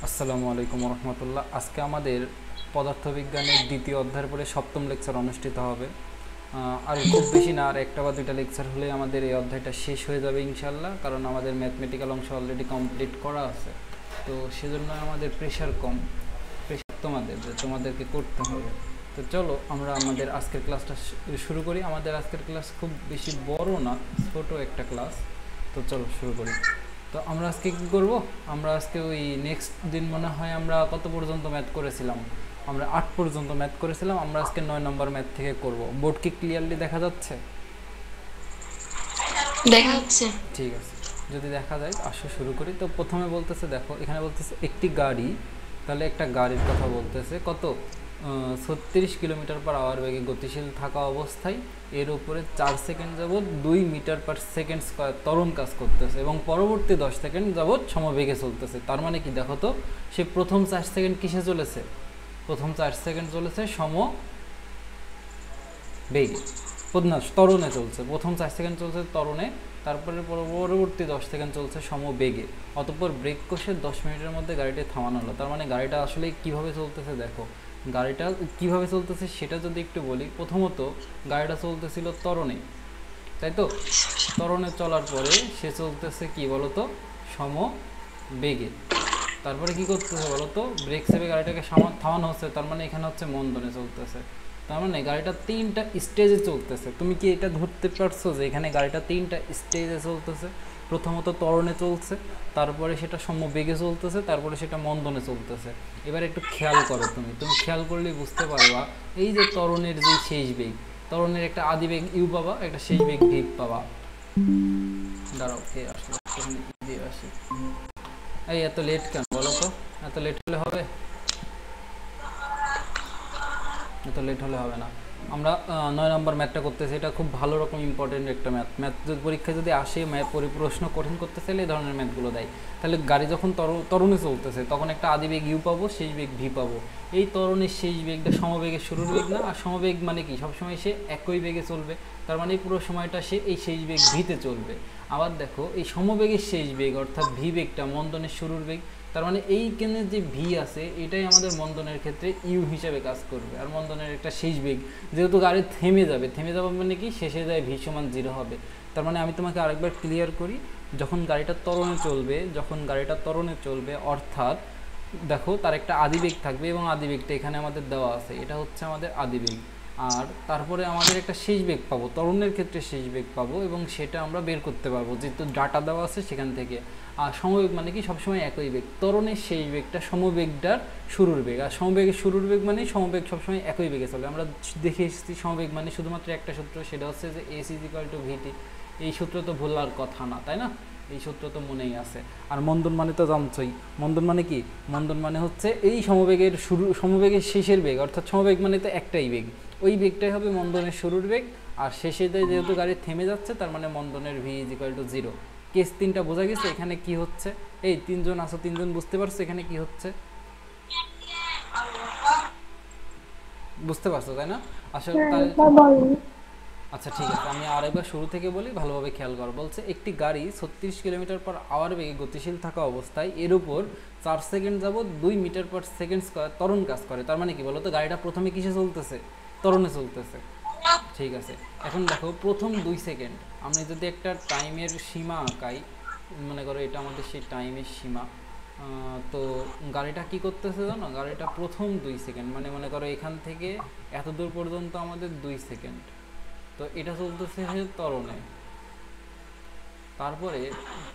আসসালামু আলাইকুম রহমতুল্লাহ। আজকে আমাদের পদার্থবিজ্ঞানের দ্বিতীয় অধ্যায়ের পরে সপ্তম লেকচার অনুষ্ঠিত হবে। আর খুব বেশি না, আর একটা বা দুইটা লেকচার হলে আমাদের এই অধ্যায়টা শেষ হয়ে যাবে ইনশাল্লাহ, কারণ আমাদের ম্যাথমেটিক্যাল অংশ অলরেডি কমপ্লিট করা আছে। তো সেজন্য আমাদের প্রেশার কম, প্রেশার তোমাদের যে তোমাদেরকে করতে হবে। তো চলো আমরা আমাদের আজকের ক্লাসটা শুরু করি। আমাদের আজকের ক্লাস খুব বেশি বড় না, ছোট একটা ক্লাস। তো চলো শুরু করি। তো আমরা আজকে কী করব? আমরা আজকে ওই নেক্সট দিন মনে হয় আমরা কত পর্যন্ত ম্যাথ করেছিলাম, আমরা 8 পর্যন্ত ম্যাথ করেছিলাম। আমরা আজকে 9 নম্বর ম্যাথ থেকে করব। বোর্ড কি ক্লিয়ারলি দেখা যাচ্ছে? দেখা যাচ্ছে। ঠিক আছে, যদি দেখা যায় আসো শুরু করি। তো প্রথমে বলতেছে, দেখো এখানে বলতেছে একটি গাড়ি, তাহলে একটা গাড়ির কথা বলতেছে কত 36 কিলোমিটার/আওয়ার বেগে গতিশীল থাকা অবস্থায় এর উপরে 4 সেকেন্ড যাবৎ 2 মিটার/সেকেন্ড স্কয়ার ত্বরণ কাজ করতেছে এবং পরবর্তী 10 সেকেন্ড যাবৎ সমবেগে চলতেছে। তার মানে কি দেখো তো, সে প্রথম 4 সেকেন্ড কিসে চলেছে? প্রথম 4 সেকেন্ড চলেছে বেগে, না ত্বরণে চলছে। প্রথম 4 সেকেন্ড চলছে ত্বরণে, তারপরে পরবর্তী 10 সেকেন্ড চলছে সমবেগে। অতঃপর ব্রেক কষে 10 মিনিটের মধ্যে গাড়িটি থামানো হলো। তার মানে গাড়িটা আসলে কিভাবে চলতেছে দেখো, গাড়িটা কিভাবে চলতেছে সেটা যদি একটু বলি। প্রথমত গাড়িটা চলতেছিল ত্বরণে, তাই তো? ত্বরণে চলার পরে সে চলতেছে কি বলতো, সমবেগে। তারপরে কি করতেছে বলতো, ব্রেক সেভে গাড়িটাকে থামানো হচ্ছে, তার মানে এখানে হচ্ছে মন্দনে চলতেছে। তার মানে গাড়িটা 3টা স্টেজে চলতেছে। তুমি কি এটা ধরতে পারছো যে এখানে গাড়িটা 3টা স্টেজে চলতেছে? প্রথমত ত্বরণে চলছে, তারপরে সেটা সমবেগে চলতেছে, তারপরে সেটা মন্দনে চলতেছে। এবার একটু খেয়াল করো, তুমি খেয়াল করলেই বুঝতে পারবা। এই যে ত্বরণের যে শেষ বেগ, ত্বরণের একটা আদি বেগ ইউ পাবা, একটা শেষ বেগ ভি পাবা। দাঁড়াও, কে আসলে দিয়ে আসি। এই এত লেট কেন বলো তো? এত লেট হলে হবে? এত লেট হলে হবে না। আমরা 9 নম্বর ম্যাথটা করতেছি। এটা খুব ভালো রকম ইম্পর্টেন্ট একটা ম্যাথ যদি পরীক্ষায় যদি আসে, প্রশ্ন কঠিন করতে চাইলে এই ধরনের ম্যাথগুলো দেয়। তাহলে গাড়ি যখন ত্বরণে চলতেছে তখন একটা আদি বেগ ইউ পাবো, শেষ বেগ ভি পাবো। এই ত্বরণের শেষ বেগটা সমবেগের শুরুর বেগ না, আর সমবেগ মানে কি সবসময় সে একই বেগে চলবে। তার মানে পুরো সময়টা সে এই শেষ বেগ ভিতে চলবে। আবার দেখো এই সমবেগের শেষ বেগ অর্থাৎ ভি বেগটা মন্দনের শুরুর বেগ। তার মানে এইখানে যে ভি আছে এটাই আমাদের মন্দনের ক্ষেত্রে ইউ হিসাবে কাজ করবে। আর মন্দনের একটা শেষ বেগ, যেহেতু গাড়ি থেমে যাবে মানে কি শেষে যায় ভি সমান 0 হবে। তার মানে আমি তোমাকে আরেকবার ক্লিয়ার করি, যখন গাড়িটা ত্বরণে চলবে অর্থাৎ দেখো তার একটা আদিবেগ থাকবে এবং আদিবেগটা এখানে আমাদের দেওয়া আছে, এটা হচ্ছে আমাদের আদিবেগ। আর তারপরে আমাদের একটা শেষ বেগ পাবো, ত্বরণের ক্ষেত্রে শেষ বেগ পাবো, এবং সেটা আমরা বের করতে পারবো যেহেতু ডাটা দেওয়া আছে সেখান থেকে। আর সমবেগ মানে কি সবসময় একই বেগ, ত্বরণের শেষ বেগটা সমবেগটার শুরুর বেগ, আর সমবেগের শুরুর বেগ মানে সমবেগ সবসময় একই বেগে চলে। আমরা দেখে এসেছি সমবেগ মানে শুধুমাত্র একটা সূত্র, সেটা হচ্ছে যে এস ইজ ইকুয়াল টু ভিটি। এই সূত্র তো ভুলার কথা না, তাই না? এই সূত্র তো মনেই আছে। আর মন্দন মানে তো জানছই, মন্দন মানে কি? মন্দন মানে হচ্ছে এই সমবেগের শেষের বেগ, অর্থাৎ সমবেগ মানে তো একটাই বেগ, ওই বেগটাই হবে মন্দনের শুরুর বেগ। আর শেষে যেহেতু গাড়ি থেমে যাচ্ছে তার মানে মন্দনের V is equal to 0। Case 3টা বোঝা গেছে এখানে কি হচ্ছে? এই 3জন আসো, 3জন বুঝতে পারছো এখানে কি হচ্ছে? বুঝতে পারছো তাই না? আসলে তাহলে আচ্ছা ঠিক আছে, আমি আরেকবার শুরু থেকে বলি, ভালোভাবে খেয়াল করো। বলছে একটি গাড়ি 36 কিলোমিটার/আওয়ার বেগে গতিশীল থাকা অবস্থায় এর উপর 4 সেকেন্ড যাবৎ 2 মিটার/সেকেন্ড স্কয়ার ত্বরণ কাজ করে। তার মানে কি বলতো, গাড়িটা প্রথমে কিসে চলতেছে? ত্বরণে চলতেছে। ঠিক আছে, এখন দেখো প্রথম 2 সেকেন্ড আমি যদি একটা টাইমের সীমা আঁকাই, মনে করো এটা আমাদের সেই টাইমের সীমা। তো গাড়িটা কি করতেছে জানো, গাড়িটা প্রথম 2 সেকেন্ড মানে মনে করো এখান থেকে এত দূর পর্যন্ত আমাদের 2 সেকেন্ড, তো এটা চলতেছে ত্বরণে। তারপরে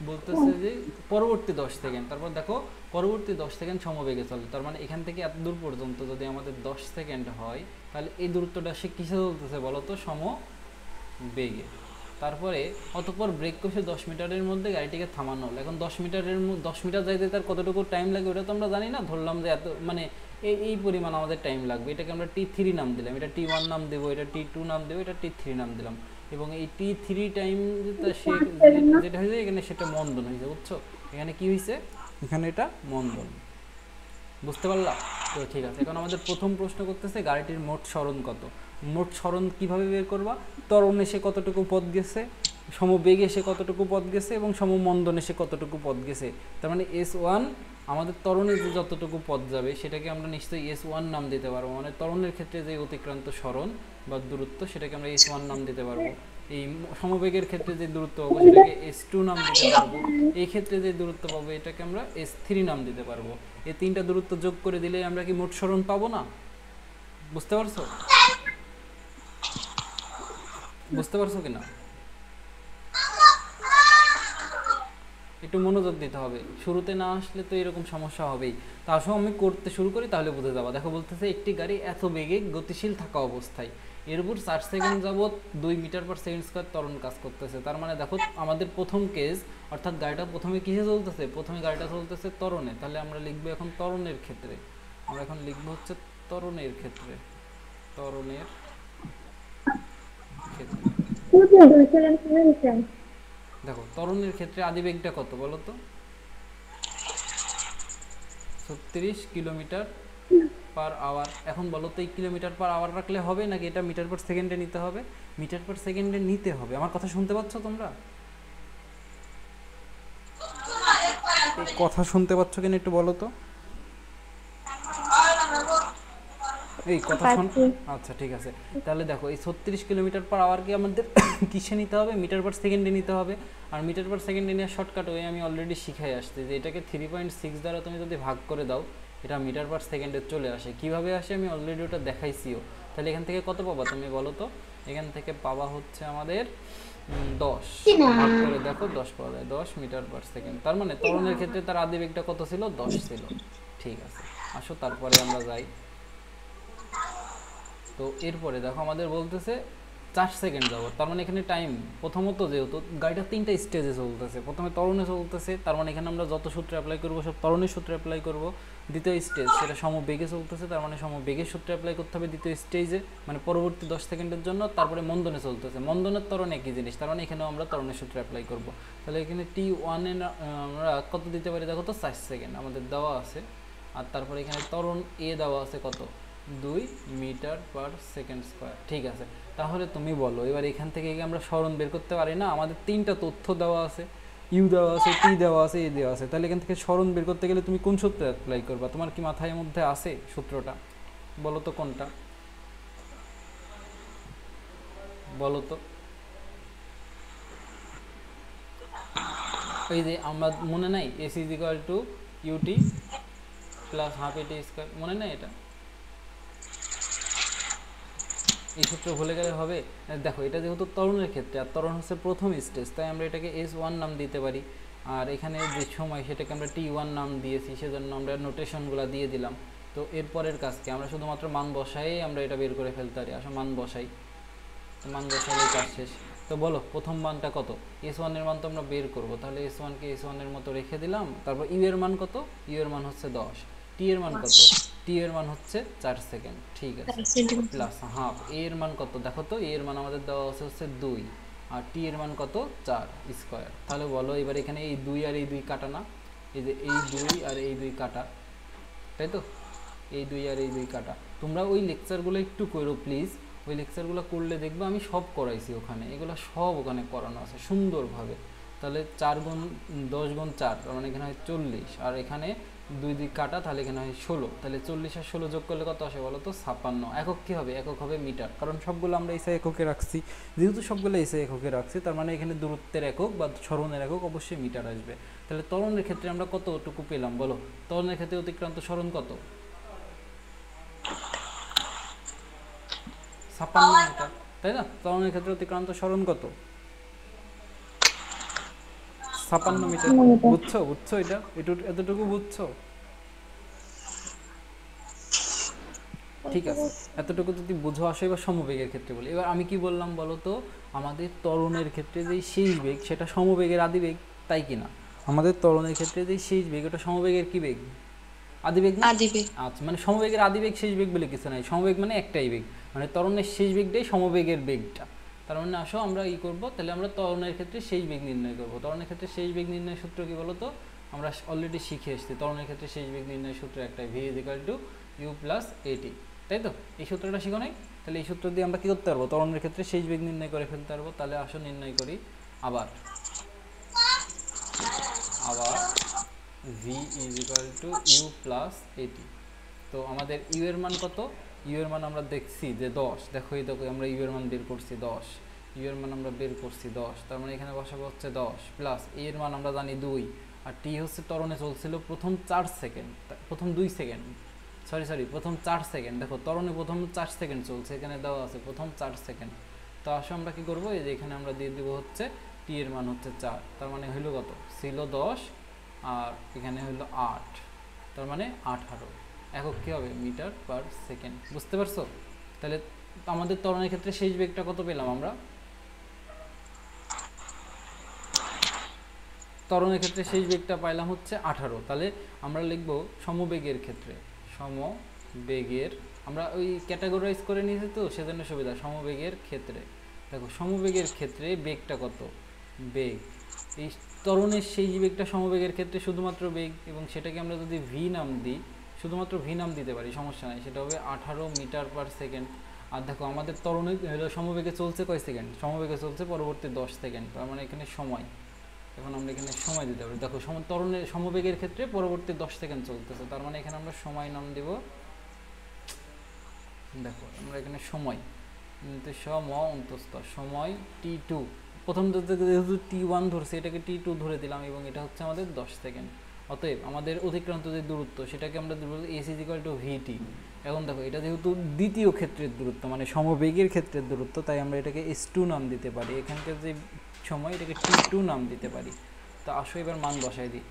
বলতেছে যে পরবর্তী 10 সেকেন্ড, তারপর দেখো পরবর্তী 10 সেকেন্ড সমবেগে চলে। তার মানে এখান থেকে এত দূর পর্যন্ত যদি আমাদের 10 সেকেন্ড হয়, তাহলে এই দূরত্বটা সে কিসে চলতেছে বলো তো? সমবেগে। তারপরে অতঃপর ব্রেক কষে 10 মিটারের মধ্যে গাড়িটিকে থামানো হলো। এখন 10 মিটার যাইতে তার কতটুকু টাইম লাগে ওটা তো আমরা জানি না, ধরলাম যে এত মানে এই পরিমাণ আমাদের টাইম লাগবে। এটাকে আমরা T3 নাম দিলাম, এটা T1 নাম দেবো, এটা T2 নাম দেবো, এটা T3 নাম দিলাম। এবং এই T3 টাইম সে যেটা হয়েছে এখানে সেটা মন্দন হয়েছে, বুঝছো? এখানে কি হয়েছে? এখানে এটা মন্দন। বুঝতে পারলা তো? ঠিক আছে, এখন আমাদের প্রথম প্রশ্ন করতেছে গাড়িটির মোট সরণ কত। মোট সরণ কিভাবে বের করবা? ত্বরণে সে কতটুকু পথ গেছে? সমবেগে সে কতটুকু পথ গেছে এবং সমমন্দনে সে কতটুকু পথ গেছে। তার মানে S1 আমাদের ত্বরণে যে যতটুকু পথ যাবে সেটাকে আমরা নিশ্চয়ই S1 নাম দিতে পারবো, মানে ত্বরণের ক্ষেত্রে যে অতিক্রান্ত সরণ বা দূরত্ব সেটাকে আমরা S1 নাম দিতে পারবো। এই সমবেগের ক্ষেত্রে যে দূরত্ব পাবো সেটাকে S2 নাম দিতে পারবো। এই ক্ষেত্রে যে দূরত্ব পাবো এটাকে আমরা S3 নাম দিতে পারবো। এই তিনটা দূরত্ব যোগ করে দিলে আমরা কি মোট সরণ পাবো না? বুঝতে পারছো? বুঝতে পারছো কিনা? একটু মনোযোগ দিতে হবে, শুরুতে না আসলে তো এরকম সমস্যা হবেই। তা আসলে আমি করতে শুরু করি তাহলে বুঝে যাবা। দেখো বলতেছে একটি গাড়ি এত বেগে গতিশীল থাকা অবস্থায় এর উপর 4 সেকেন্ড যাবত 2 মিটার পার সেকেন্ড স্কয়ার ত্বরণ কাজ করতেছে। তার মানে দেখো আমাদের প্রথম কেস, অর্থাৎ গাড়িটা প্রথমে কিসে চলতেছে? প্রথমে গাড়িটা চলতেছে ত্বরণে। তাহলে আমরা লিখবো এখন ত্বরণের ক্ষেত্রে, আমরা এখন লিখবো হচ্ছে ত্বরণের ক্ষেত্রে, ত্বরণের ক্ষেত্রে। দেখো ত্বরণের ক্ষেত্রে আদিবেগটা কত বলো তো? 36 কিলোমিটার পার আওয়ার। এখন বলো তো এই কিলোমিটার পার আওয়ার রাখলে হবে নাকি এটা মিটার পার সেকেন্ডে নিতে হবে? মিটার পার সেকেন্ডে নিতে হবে। আমার কথা শুনতে পাচ্ছ তোমরা? এই কথা শুনতে পাচ্ছ কিনা একটু বলো তো। এই কথা শুন, আচ্ছা ঠিক আছে। তাহলে দেখো এই 36 কিলোমিটার পার আওয়ারকে আমাদের কিসে নিতে হবে? মিটার পার সেকেন্ডে নিতে হবে। আর মিটার পার সেকেন্ডে নেওয়ার শর্টকাট ওয়ে আমি অলরেডি শিখাই আসছি যে এটাকে 3.6 দ্বারা তুমি যদি ভাগ করে দাও এটা মিটার পার সেকেন্ডে চলে আসে। কিভাবে আসে আমি অলরেডি ওটা দেখাইছিও। তাহলে এখান থেকে কত পাবা তুমি বলো তো? এখান থেকে পাবা হচ্ছে আমাদের 10, ভাগ করে দেখো 10 পাওয়া যায়, 10 মিটার পার সেকেন্ড। তার মানে ত্বরণের ক্ষেত্রে তার আদিবেগটা কত ছিল? 10 ছিল। ঠিক আছে, আসো তারপরে আমরা যাই। তো এরপরে দেখো আমাদের বলতেছে 4 সেকেন্ড যাবো। তার মানে এখানে টাইম, প্রথমত যেহেতু গাড়িটা 3টা স্টেজে চলতেছে, প্রথমে ত্বরণে চলতেছে তার মানে এখানে আমরা যত সূত্র অ্যাপ্লাই করবো সব ত্বরণের সূত্র অ্যাপ্লাই করব। দ্বিতীয় স্টেজ সেটা সমবেগে চলতেছে, তার মানে সমবেগের সূত্র অ্যাপ্লাই করতে হবে দ্বিতীয় স্টেজে, মানে পরবর্তী 10 সেকেন্ডের জন্য। তারপরে মন্দনে চলতেছে, মন্দনের ত্বরণ একই জিনিস, তার মানে এখানেও আমরা ত্বরণের সূত্র অ্যাপ্লাই করব। তাহলে এখানে T1 এ আমরা কত দিতে পারি দেখো তো? 4 সেকেন্ড আমাদের দেওয়া আছে। আর তারপরে এখানে ত্বরণ এ দেওয়া আছে কত? 2 মিটার পার সেকেন্ড স্কয়ার। ঠিক আছে, তাহলে তুমি বলো এবার এখান থেকে কি আমরা সরণ বের করতে পারি না? আমাদের তিনটা তথ্য দেওয়া আছে, ইউ দেওয়া আছে, টি দেওয়া আছে, এ দেওয়া আছে। তাহলে এখান থেকে সরণ বের করতে গেলে তুমি কোন সূত্র অ্যাপ্লাই করবা? তোমার কি মাথায় মধ্যে আছে সূত্রটা? বলো তো কোনটা, বলো তো। ওই যে আমরা মনে নাই S is equal to UT plus half a t square, মনে নাই এটা? এই সূত্র ভুলে গেলে হবে? দেখো এটা যেহেতু ত্বরণের ক্ষেত্রে আর ত্বরণ হচ্ছে প্রথম স্টেজ, তাই আমরা এটাকে S1 নাম দিতে পারি। আর এখানে যে সময় সেটাকে আমরা T1 নাম দিয়েছি, সেজন্য আমরা নোটেশনগুলো দিয়ে দিলাম। তো এরপরের কাজকে আমরা শুধুমাত্র মান বসাই আমরা এটা বের করে ফেলতে পারি। আসলে মান বসাই, মান বসালেই কাজ শেষ। তো বলো প্রথম মানটা কত? S1 এর মান তো আমরা বের করব, তাহলে S1 কে S1 এর মতো রেখে দিলাম। তারপর ইউ এর মান কত? ইউ এর মান হচ্ছে 10। টি এর মান কত? টি এর মান হচ্ছে 4 সেকেন্ড। ঠিক আছে, প্লাস হাফ। এ এর মান কত দেখো তো? এ এর মান আমাদের দেওয়া আছে হচ্ছে 2, আর টি এর মান কত? 4 স্কয়ার। তাহলে বলো এবার এখানে এই 2 আর এই 2 কাটা না? এই যে এই 2 আর এই 2 কাটা, তাই তো? এই 2 আর এই 2 কাটা। তোমরা ওই লেকচারগুলো একটু করো প্লিজ, ওই লেকচারগুলো করলে দেখবে আমি সব করাইছি ওখানে, এগুলো সব ওখানে করানো আছে সুন্দরভাবে। তাহলে 4 গুণ 10 গুণ 4, তার মানে এখানে হয় 40, আর এখানে 2 দিক কাটা, তাহলে এখানে হয় 16। তাহলে 40 আর 16 যোগ করলে কত আসে বলো তো? 56। একক কী হবে? একক হবে মিটার, কারণ সবগুলো আমরা এসে এককে রাখছি। যেহেতু সবগুলো এসে এককে রাখছি তার মানে এখানে দূরত্বের একক বা সরণের একক অবশ্যই মিটার আসবে। তাহলে ত্বরণের ক্ষেত্রে আমরা কতটুকু পেলাম বলো? ত্বরণের ক্ষেত্রে অতিক্রান্ত সরণ কত? 56 মিটার, তাই না? ত্বরণের ক্ষেত্রে অতিক্রান্ত সরণ কত? 56 মিটার। বুঝছো? বুঝছো এটা? এতটুকু বুঝছো? ঠিক আছে, এতটুকু যদি বুঝো আসো। এবার সমবেগের ক্ষেত্রে বলি। এবার আমি কি বললাম বলো তো? আমাদের ত্বরণের ক্ষেত্রে যেই শেষ বেগ সেটা সমবেগের আদিবেগ, তাই কি না? আমাদের ত্বরণের ক্ষেত্রে যেই শেষ বেগ ওটা সমবেগের কি বেগ? আদিবেগ না? আচ্ছা, মানে সমবেগের আদিবেগ শেষ বেগ বলে কিছু নাই, সমবেগ মানে একটাই বেগ, মানে ত্বরণের শেষ বেগটাই সমবেগের বেগটা। তার মানে আসো আমরা ই করবো, তাহলে আমরা ত্বরণের ক্ষেত্রে শেষ বেগ নির্ণয় করবো। ত্বরণের ক্ষেত্রে শেষ বেগ নির্ণয়ের সূত্র কি বলো তো? আমরা অলরেডি শিখে এসেছি ত্বরণের ক্ষেত্রে শেষ বেগ নির্ণয়ের সূত্র একটাই, v = u + at, তাই তো? এই সূত্রটা শিখো নাই? তাহলে এই সূত্র দিয়ে আমরা কী করতে পারবো? ত্বরণের ক্ষেত্রে শেষ বেগ নির্ণয় করে ফেলতে পারবো। তাহলে আসো নির্ণয় করি। আবার আবার V is equal to U plus a t. তো আমাদের ইউ এর মান কত? ইউ এর মান আমরা দেখছি যে 10, দেখো এই দেখো আমরা ইউ এর মান বের করছি 10, ইউ এর মান আমরা বের করছি 10, তার মানে এখানে বসাবো হচ্ছে 10 প্লাস এ এর মান আমরা জানি 2, আর টি হচ্ছে ত্বরণে চলছিল প্রথম 4 সেকেন্ড, প্রথম 2 সেকেন্ড, সরি প্রথম 4 সেকেন্ড। দেখো ত্বরণে প্রথম 4 সেকেন্ড চলছে, এখানে দেওয়া আছে প্রথম 4 সেকেন্ড। তো আসলে আমরা কি করবো, এই যে এখানে আমরা দিয়ে দেবো হচ্ছে টি এর মান হচ্ছে 4, তার মানে হইলো কত, ছিল 10 আর এখানে হইলো 8, তার মানে 18 একক কী হবে, মিটার পার সেকেন্ড। বুঝতে পারছো? তাহলে আমাদের ত্বরণের ক্ষেত্রে শেষ বেগটা কত পেলাম আমরা? ত্বরণের ক্ষেত্রে শেষ বেগটা পাইলাম হচ্ছে 18। তাহলে আমরা লিখব সমবেগের ক্ষেত্রে, সমবেগের, আমরা ওই ক্যাটাগরাইজ করে নিয়েছি তো সেজন্য সুবিধা, সমবেগের ক্ষেত্রে। দেখো সমবেগের ক্ষেত্রে বেগটা কত, বেগ, এই ত্বরণের শেষ বেগটা সমবেগের ক্ষেত্রে শুধুমাত্র বেগ, এবং সেটাকে আমরা যদি ভি নাম দিই, শুধুমাত্র ভি নাম দিতে পারি, সমস্যা নেই, সেটা হবে 18 মিটার পার সেকেন্ড। আর দেখো আমাদের ত্বরণে সমবেগে চলছে কয় সেকেন্ড, সমবেগে চলছে পরবর্তী 10 সেকেন্ড, তার মানে এখানে সময়, এখন আমরা এখানে সময় দিতে পারি। দেখো ত্বরণের সমবেগের ক্ষেত্রে পরবর্তী 10 সেকেন্ড চলতেছে, তার মানে এখানে আমরা সময় নাম দেব, দেখো আমরা এখানে সময় সময় t2, প্রথম যেহেতু t1 ধরছে এটাকে t2 ধরে দিলাম, এবং এটা হচ্ছে আমাদের 10 সেকেন্ড। অতএব আমাদের অতিক্রান্ত যে দূরত্ব সেটাকে আমরা বলবো s = vt। এখন দেখো এটা যেহেতু দ্বিতীয় ক্ষেত্রের দূরত্ব, মানে সমবেগের ক্ষেত্রের দূরত্ব, তাই আমরা এটাকে s2 নাম দিতে পারি, এখানকার যে সময় এটাকে t2 নাম দিতে পারি। তো আসো এবার মান বসাই দিই,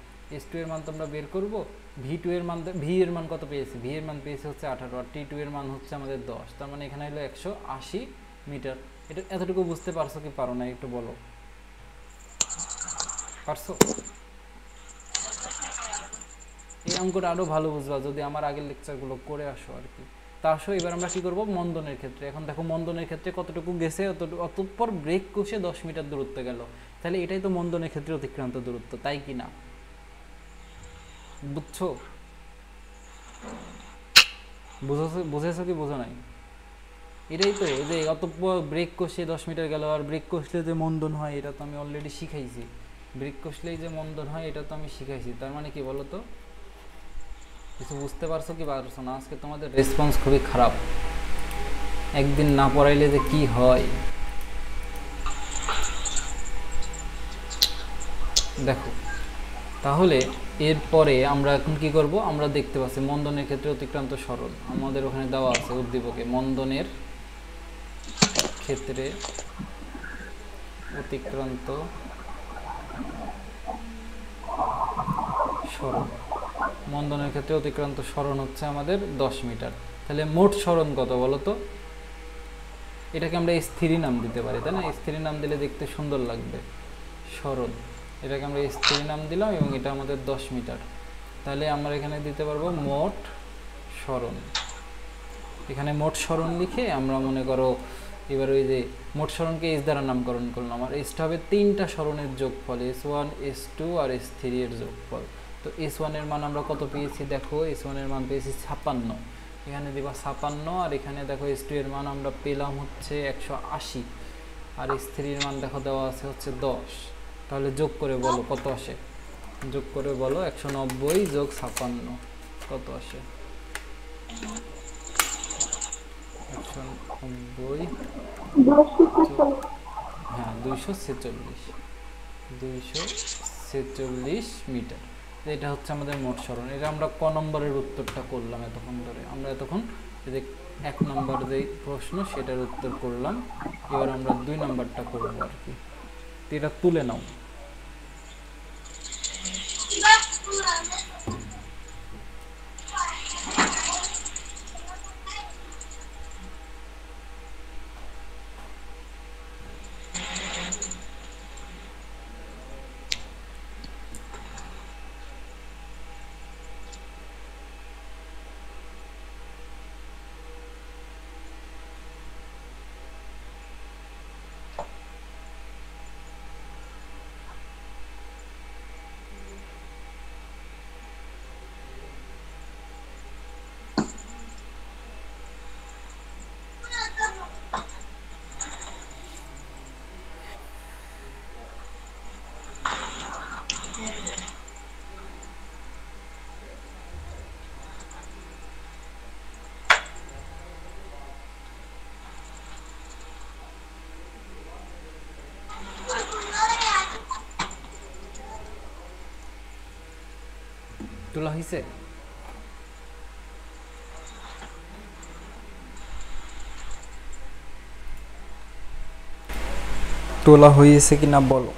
s2 এর মান তো আমরা বের করব, v2 এর মান, v এর মান কত পেয়েছি, v এর মান পেয়েছি হচ্ছে 18, আর t2 এর মান হচ্ছে আমাদের 10, তার মানে এখানে হলো 180 মিটার। এটা এতটুকু বুঝতে পারছো কি পারো না একটু বলো, পারছো? এই অঙ্কটা আরও ভালো বুঝবা যদি আমার আগের লেকচারগুলো করে আসো আর কি। তা আসো এবার আমরা কি করব, মন্দনের ক্ষেত্রে। এখন দেখো মন্দনের ক্ষেত্রে কতটুকু গেছে, অতঃপর ব্রেক কষে 10 মিটার দূরত্ব গেল, তাহলে এটাই তো মন্দনের ক্ষেত্রে অতিক্রান্ত দূরত্ব, তাই কি না? বুঝছো? বুঝেছো কি বোঝো নাই? এটাই তো, যে অতঃপর ব্রেক কষে 10 মিটার গেল, আর ব্রেক কষলে যে মন্দন হয় এটা তো আমি অলরেডি শিখাইছি, ব্রেক কষলেই যে মন্দন হয় এটা তো আমি শিখাইছি। তার মানে কি বলো তো, কিছু বুঝতে পারছো কি পারছো না? আজকে তোমাদের রেসপন্স খুবই খারাপ, একদিন না পড়াইলে যে কি হয়। দেখো তাহলে এরপরে আমরা এখন কি করব, আমরা দেখতে পাচ্ছি মন্দনের ক্ষেত্রে অতিক্রান্ত সরণ, আমাদের ওখানে দেওয়া আছে উদ্দীপকে, মন্দনের ক্ষেত্রে অতিক্রান্ত সরণ, মন্দনের ক্ষেত্রে অতিক্রান্ত সরণ হচ্ছে আমাদের 10 মিটার। তাহলে মোট সরণ কত বলো তো? এটাকে আমরা S3 নাম দিতে পারি, তাই না? S3 নাম দিলে দেখতে সুন্দর লাগবে, সরণ, এটাকে আমরা S3 নাম দিলাম, এবং এটা আমাদের 10 মিটার। তাহলে আমরা এখানে দিতে পারবো মোট সরণ, এখানে মোট সরণ লিখে আমরা মনে করো এবার ওই যে মোট সরণকে S দ্বারা নামকরণ করলাম, আর এসটা হবে 3টা সরণের যোগফল, S1 S2 আর S3 এর যোগফল। তো S1 এর মান আমরা কত পেয়েছি, দেখো S1 এর মান পেয়েছি 56, এখানে দিবা 56, আর এখানে দেখো S2 এর মান আমরা পেলাম হচ্ছে 180, আর S3 এর মান দেখো দেওয়া আছে হচ্ছে 10। তাহলে যোগ করে বলো কত আসে, যোগ করে বলো 190 যোগ 56 কত আসে, 190, হ্যাঁ 246 মিটার। এটা হচ্ছে আমাদের মোট সরণ। এটা আমরা ক নম্বরের উত্তরটা করলাম এতক্ষণ ধরে, আমরা এতক্ষণ যে 1 নম্বর যে প্রশ্ন সেটার উত্তর করলাম, এবার আমরা 2 নম্বরটা করবো আর কি। এটা তুলে নাও। তোলা হয়েছে? তোলা হয়েছে কি না বলো।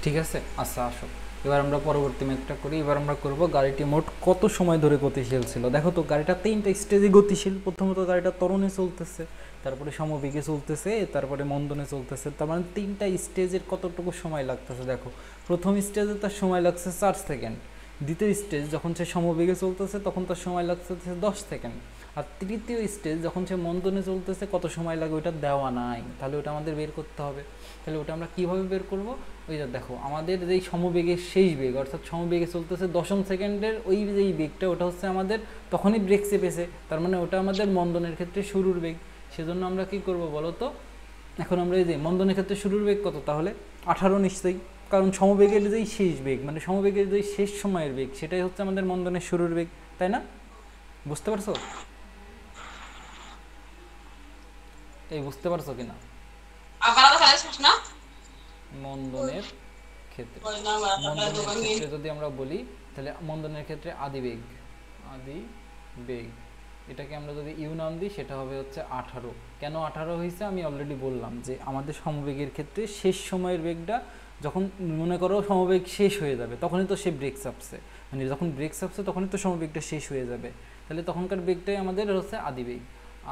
ঠিক আছে, আচ্ছা আসো এবার আমরা পরবর্তী ম্যাথটা করি। এবার আমরা করব গাড়িটি মোট কত সময় ধরে গতিশীল ছিল। দেখো তো গাড়িটা 3টা স্টেজে গতিশীল। প্রথমত গাড়িটা ত্বরণে চলতেছে, তারপরে সমবেগে চলতেছে, তারপরে মন্দনে চলতেছে। তার মানে 3টা স্টেজের কতটুকু সময় লাগতেছে দেখো। প্রথম স্টেজে তার সময় লাগছে 4 সেকেন্ড, দ্বিতীয় স্টেজ যখন সে সমবেগে চলতেছে তখন তার সময় লাগছে 10 সেকেন্ড, আর তৃতীয় স্টেজ যখন সে মন্দনে চলতেছে কত সময় লাগে ওটা দেওয়া নাই। তাহলে ওটা আমাদের বের করতে হবে। তাহলে ওটা আমরা কীভাবে বের করব? ওই যে দেখো আমাদের যেই সমবেগের শেষ বেগ অর্থাৎ সমবেগে চলতেছে দশম সেকেন্ডের ওই যেই বেগটা ওটা হচ্ছে আমাদের তখনই ব্রেক চেপেছে, তার মানে ওটা আমাদের মন্দনের ক্ষেত্রে শুরুর বেগ। সেজন্য আমরা কি করব বলো তো, এখন আমরা এই যে মন্দনের ক্ষেত্রে শুরুর বেগ কত, তাহলে 18 নিশ্চয়ই, কারণ সমবেগের যেই শেষ বেগ মানে সমবেগের যেই শেষ সময়ের বেগ সেটাই হচ্ছে আমাদের মন্দনের শুরুর বেগ, তাই না? বুঝতে পারছো? এই বুঝতে পারছো কিনা? মন্দনের ক্ষেত্রে যদি আমরা বলি তাহলে মন্দনের ক্ষেত্রে আদি বেগ এটাকে আমরা যদি ইউ নাম দিই সেটা হবে হচ্ছে 18। কেন 18 হয়েছে আমি অলরেডি বললাম যে আমাদের সমবেগের ক্ষেত্রে শেষ সময়ের বেগটা যখন মনে করো সমবেগ শেষ হয়ে যাবে তখনই তো সে ব্রেক চাপছে, মানে যখন ব্রেক চাপছে তখনই তো সমবেগটা শেষ হয়ে যাবে, তাহলে তখনকার বেগটাই আমাদের হচ্ছে আদি বেগ।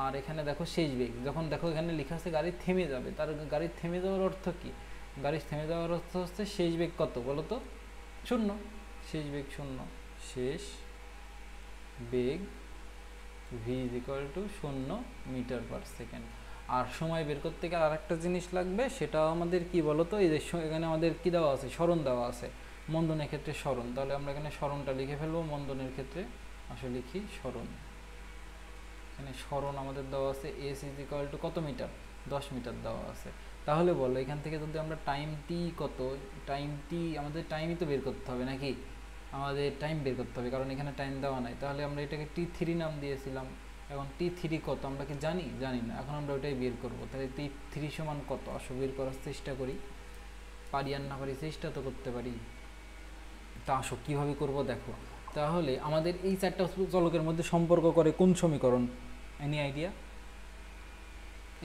আর এখানে দেখো শেষ বেগ, যখন দেখো এখানে লেখা আছে গাড়ি থেমে যাবে, তার গাড়ি থেমে যাওয়ার অর্থ কি? গাড়ি থেমে যাওয়ার অর্থ হচ্ছে শেষ বেগ কত বলো তো? 0। শেষ বেগ 0, শেষ বেগ V is equal to 0 metre per second. আর সময় বের করতে গেলে আর একটা জিনিস লাগবে, সেটা আমাদের কি বলতো, এই যে এখানে আমাদের কি দেওয়া আছে, সরণ দেওয়া আছে মন্দনের ক্ষেত্রে সরণ। তাহলে আমরা এখানে সরণটা লিখে ফেলবো, মন্দনের ক্ষেত্রে আসলে লিখি সরণ। এখানে সরণ আমাদের দেওয়া আছে এস ইজ ইকুয়াল টু কত মিটার, 10 মিটার দেওয়া আছে। তাহলে বলো এখান থেকে যদি আমরা টাইম টি কত, টাইম টি আমাদের টাইমই তো বের করতে হবে নাকি, আমাদের টাইম বের করতে হবে কারণ এখানে টাইম দেওয়া নাই। তাহলে আমরা এটাকে T3 নাম দিয়েছিলাম। এখন T3 কত আমরা কি জানি? জানি না। এখন আমরা ওটাই বের করব। তাহলে T3 সমান কত আসো বের করার চেষ্টা করি, পারি আর না পারি চেষ্টা তো করতে পারি। তা আসো কীভাবে করব দেখো। তাহলে আমাদের এই চারটা চলকের মধ্যে সম্পর্ক করে কোন সমীকরণ, এনি আইডিয়া?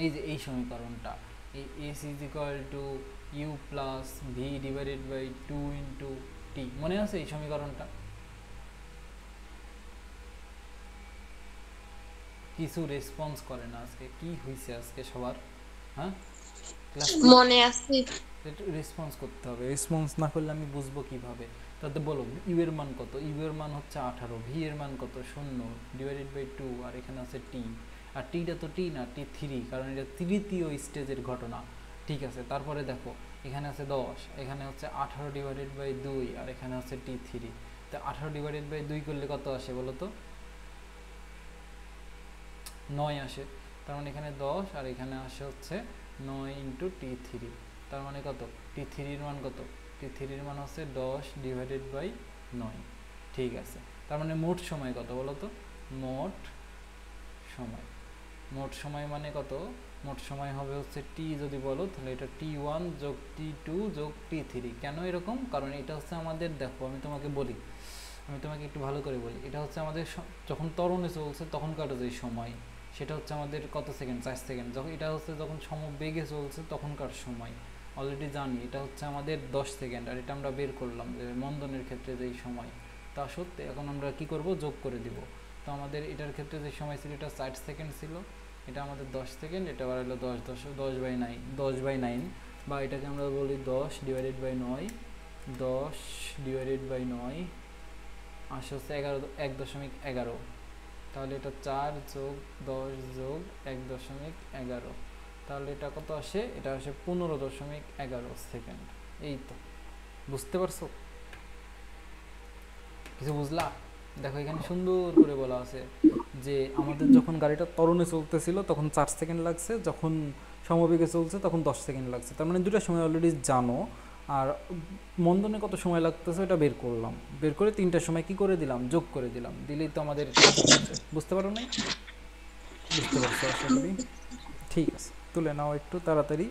এই যে এই সমীকরণটা, এই S is equal to U plus V divided by 2 into T, মনে আছে এই সমীকরণটা? কিছু রেসপন্স করে না আজকে, কি হয়েছে আজকে সবার? হ্যাঁ মনে আছে, রেসপন্স করতে হবে, রেসপন্স না করলে আমি বুঝবো কিভাবে? তাতে বলো ইউ এর মান কত? ইউ এর মান হচ্ছে 18, ভি এর মান কত 0 ডিভাইডেড বাই 2, আর এখানে আছে টি, আর টিটা তো টি না, T3, কারণ এটা তৃতীয় স্টেজের ঘটনা। ঠিক আছে, তারপরে দেখো এখানে আছে 10, এখানে হচ্ছে 18 ডিভাইডেড বাই 2, আর এখানে হচ্ছে T3। তো 18 ডিভাইডেড বাই 2 করলে কত আসে বলো তো? 9 আসে। তার মানে এখানে 10 আর এখানে আসে হচ্ছে 9 ইন্টু T3। তার মানে কত? T3 এর মান কত? T3 এর মান হচ্ছে 10 ডিভাইডেড বাই 9। ঠিক আছে, তার মানে মোট সময় কত বলো তো? মোট সময় মানে কত? মোট সময় হবে হচ্ছে টি, যদি বলো তাহলে এটা T1 যোগ T2 যোগ T3। কেন এরকম? কারণ এটা হচ্ছে আমাদের, দেখো আমি তোমাকে একটু ভালো করে বলি, এটা হচ্ছে আমাদের যখন ত্বরণে চলছে তখনকার যে সময় সেটা হচ্ছে আমাদের কত সেকেন্ড, 4 সেকেন্ড। যখন এটা হচ্ছে যখন সমবেগে চলছে তখনকার সময় অলরেডি জানি, এটা হচ্ছে আমাদের 10 সেকেন্ড। আর এটা আমরা বের করলাম যে মন্দনের ক্ষেত্রে যেই সময়, তা সত্যি এখন আমরা কি করব, যোগ করে দিব। তো আমাদের এটার ক্ষেত্রে যে সময় ছিল এটা 60 সেকেন্ড ছিল, এটা আমাদের 10 সেকেন্ড, এটা বাড়ালো 10 বাই 9, বা এটাকে আমরা বলি 10/9, 10/9 আসে হচ্ছে 1.11। তাহলে এটা 4 যোগ 10 যোগ 1.11, তাহলে এটা কত আসে? এটা আসে 15.11 সেকেন্ড। এই তো, বুঝতে পারছো? কিছু বুঝলা? দেখো এখানে সুন্দর করে বলা আছে যে আমাদের যখন গাড়িটা ত্বরণে চলতেছিল তখন 4 সেকেন্ড লাগছে, যখন সমবেগে চলছে তখন 10 সেকেন্ড লাগছে। তার মানে দুটো সময় অলরেডি জানো। আর মন্দনে কত সময় লাগতেছে এটা বের করলাম, বের করে 3টার সময় কি করে দিলাম? যোগ করে দিলাম, দিলেই তো আমাদের এটা হচ্ছে। বুঝতে পারো নাই? বুঝতে পারছো আশা করি। ঠিক আছে, তুলে নাও একটু তাড়াতাড়ি।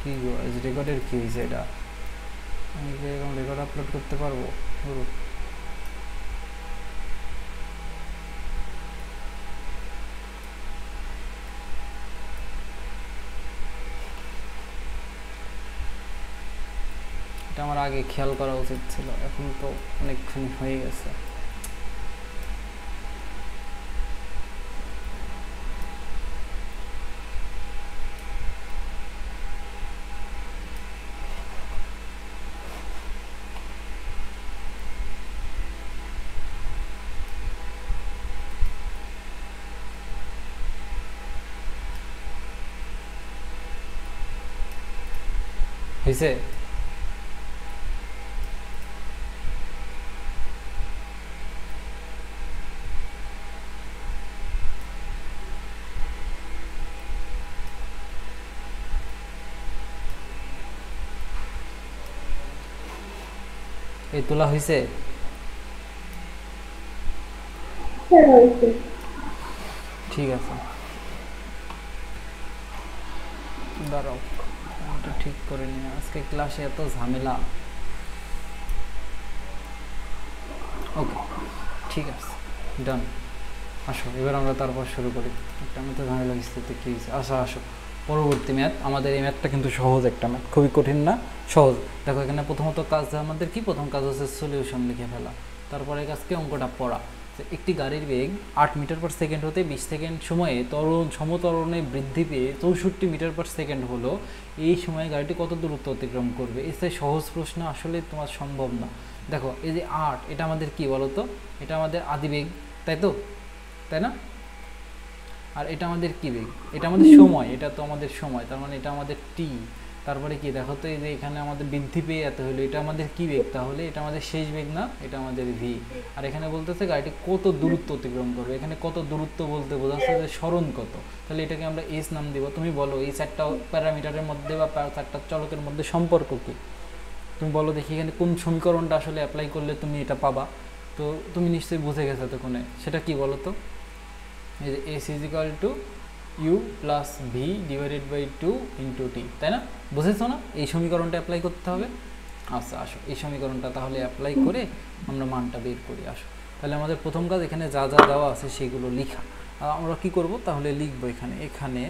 কি গো, রেকর্ডের কি হয়েছে? এটা আমি কি এখন রেকর্ড আপলোড করতে পারবো? এটা আমার আগে খেয়াল করা উচিত ছিল, এখন তো অনেকখানি হয়ে গেছে। হয়েছে? এই তোলা হয়েছে? ঠিক আছে, দাঁড়াও এটা ঠিক করে নিয়ে। আজকে ক্লাসে এত ঝামেলা। ওকে, ঠিক আছে, ডান। আসো এবার আমরা তারপর শুরু করি। একটা আমি তো ঝামেলা স্থিতি কী হয়েছে। আসো আসো, পরবর্তী ম্যাথ। আমাদের এই ম্যাথটা কিন্তু সহজ একটা ম্যাথ, খুবই কঠিন না, সহজ। দেখো এখানে প্রথমত কাজ আমাদের কি? প্রথম কাজ হচ্ছে সলিউশন লিখে ফেলা। তারপরে কাজকে অঙ্কটা পড়া। একটি গাড়ির বেগ 8 মিটার পার সেকেন্ড হতে 20 সেকেন্ড সময়ে সমতরণে বৃদ্ধি পেয়ে 64 মিটার পার সেকেন্ড হলো। এই সময়ে গাড়িটি কত দূরত্ব অতিক্রম করবে? এর সহজ প্রশ্ন আসলে তোমার সম্ভব না। দেখো এই যে 8, এটা আমাদের কি বলো তো? এটা আমাদের আদিবেগ, তাই তো? তাই না? আর এটা আমাদের কি বেগ? এটা আমাদের সময়, এটা তো আমাদের সময়, তার মানে এটা আমাদের টি। তারপরে কি দেখো তো, এই যে এখানে আমাদের বৃদ্ধি পেয়ে এত হলো, এটা আমাদের কি বেগ? তাহলে এটা আমাদের শেষ বেগ না, এটা আমাদের ভি। আর এখানে বলতেছে গাড়িটি কত দূরত্ব অতিক্রম করবে। এখানে কত দূরত্ব বলতে বোঝাচ্ছে যে সরণ কত। তাহলে এটাকে আমরা এস নাম দিব। তুমি বলো এই 4টা প্যারামিটারের মধ্যে বা 4টা চলকের মধ্যে সম্পর্ক কি? তুমি বলো দেখি, এখানে কোন সমীকরণটা আসলে অ্যাপ্লাই করলে তুমি এটা পাবা? তো তুমি নিশ্চয়ই বুঝে গেছো তখন, সেটা কি বলো তো? S is equal to U plus V divided by 2 into T, তাই না? বুঝেছো না? এই সমীকরণটা অ্যাপ্লাই করতে হবে। আচ্ছা আসো, এই সমীকরণটা তাহলে অ্যাপ্লাই করে আমরা মানটা বের করি। আসো তাহলে আমাদের প্রথম কাজ, এখানে যা যা দেওয়া আছে সেগুলো লিখা। আমরা কি করব তাহলে? লিখবো এখানে এখানে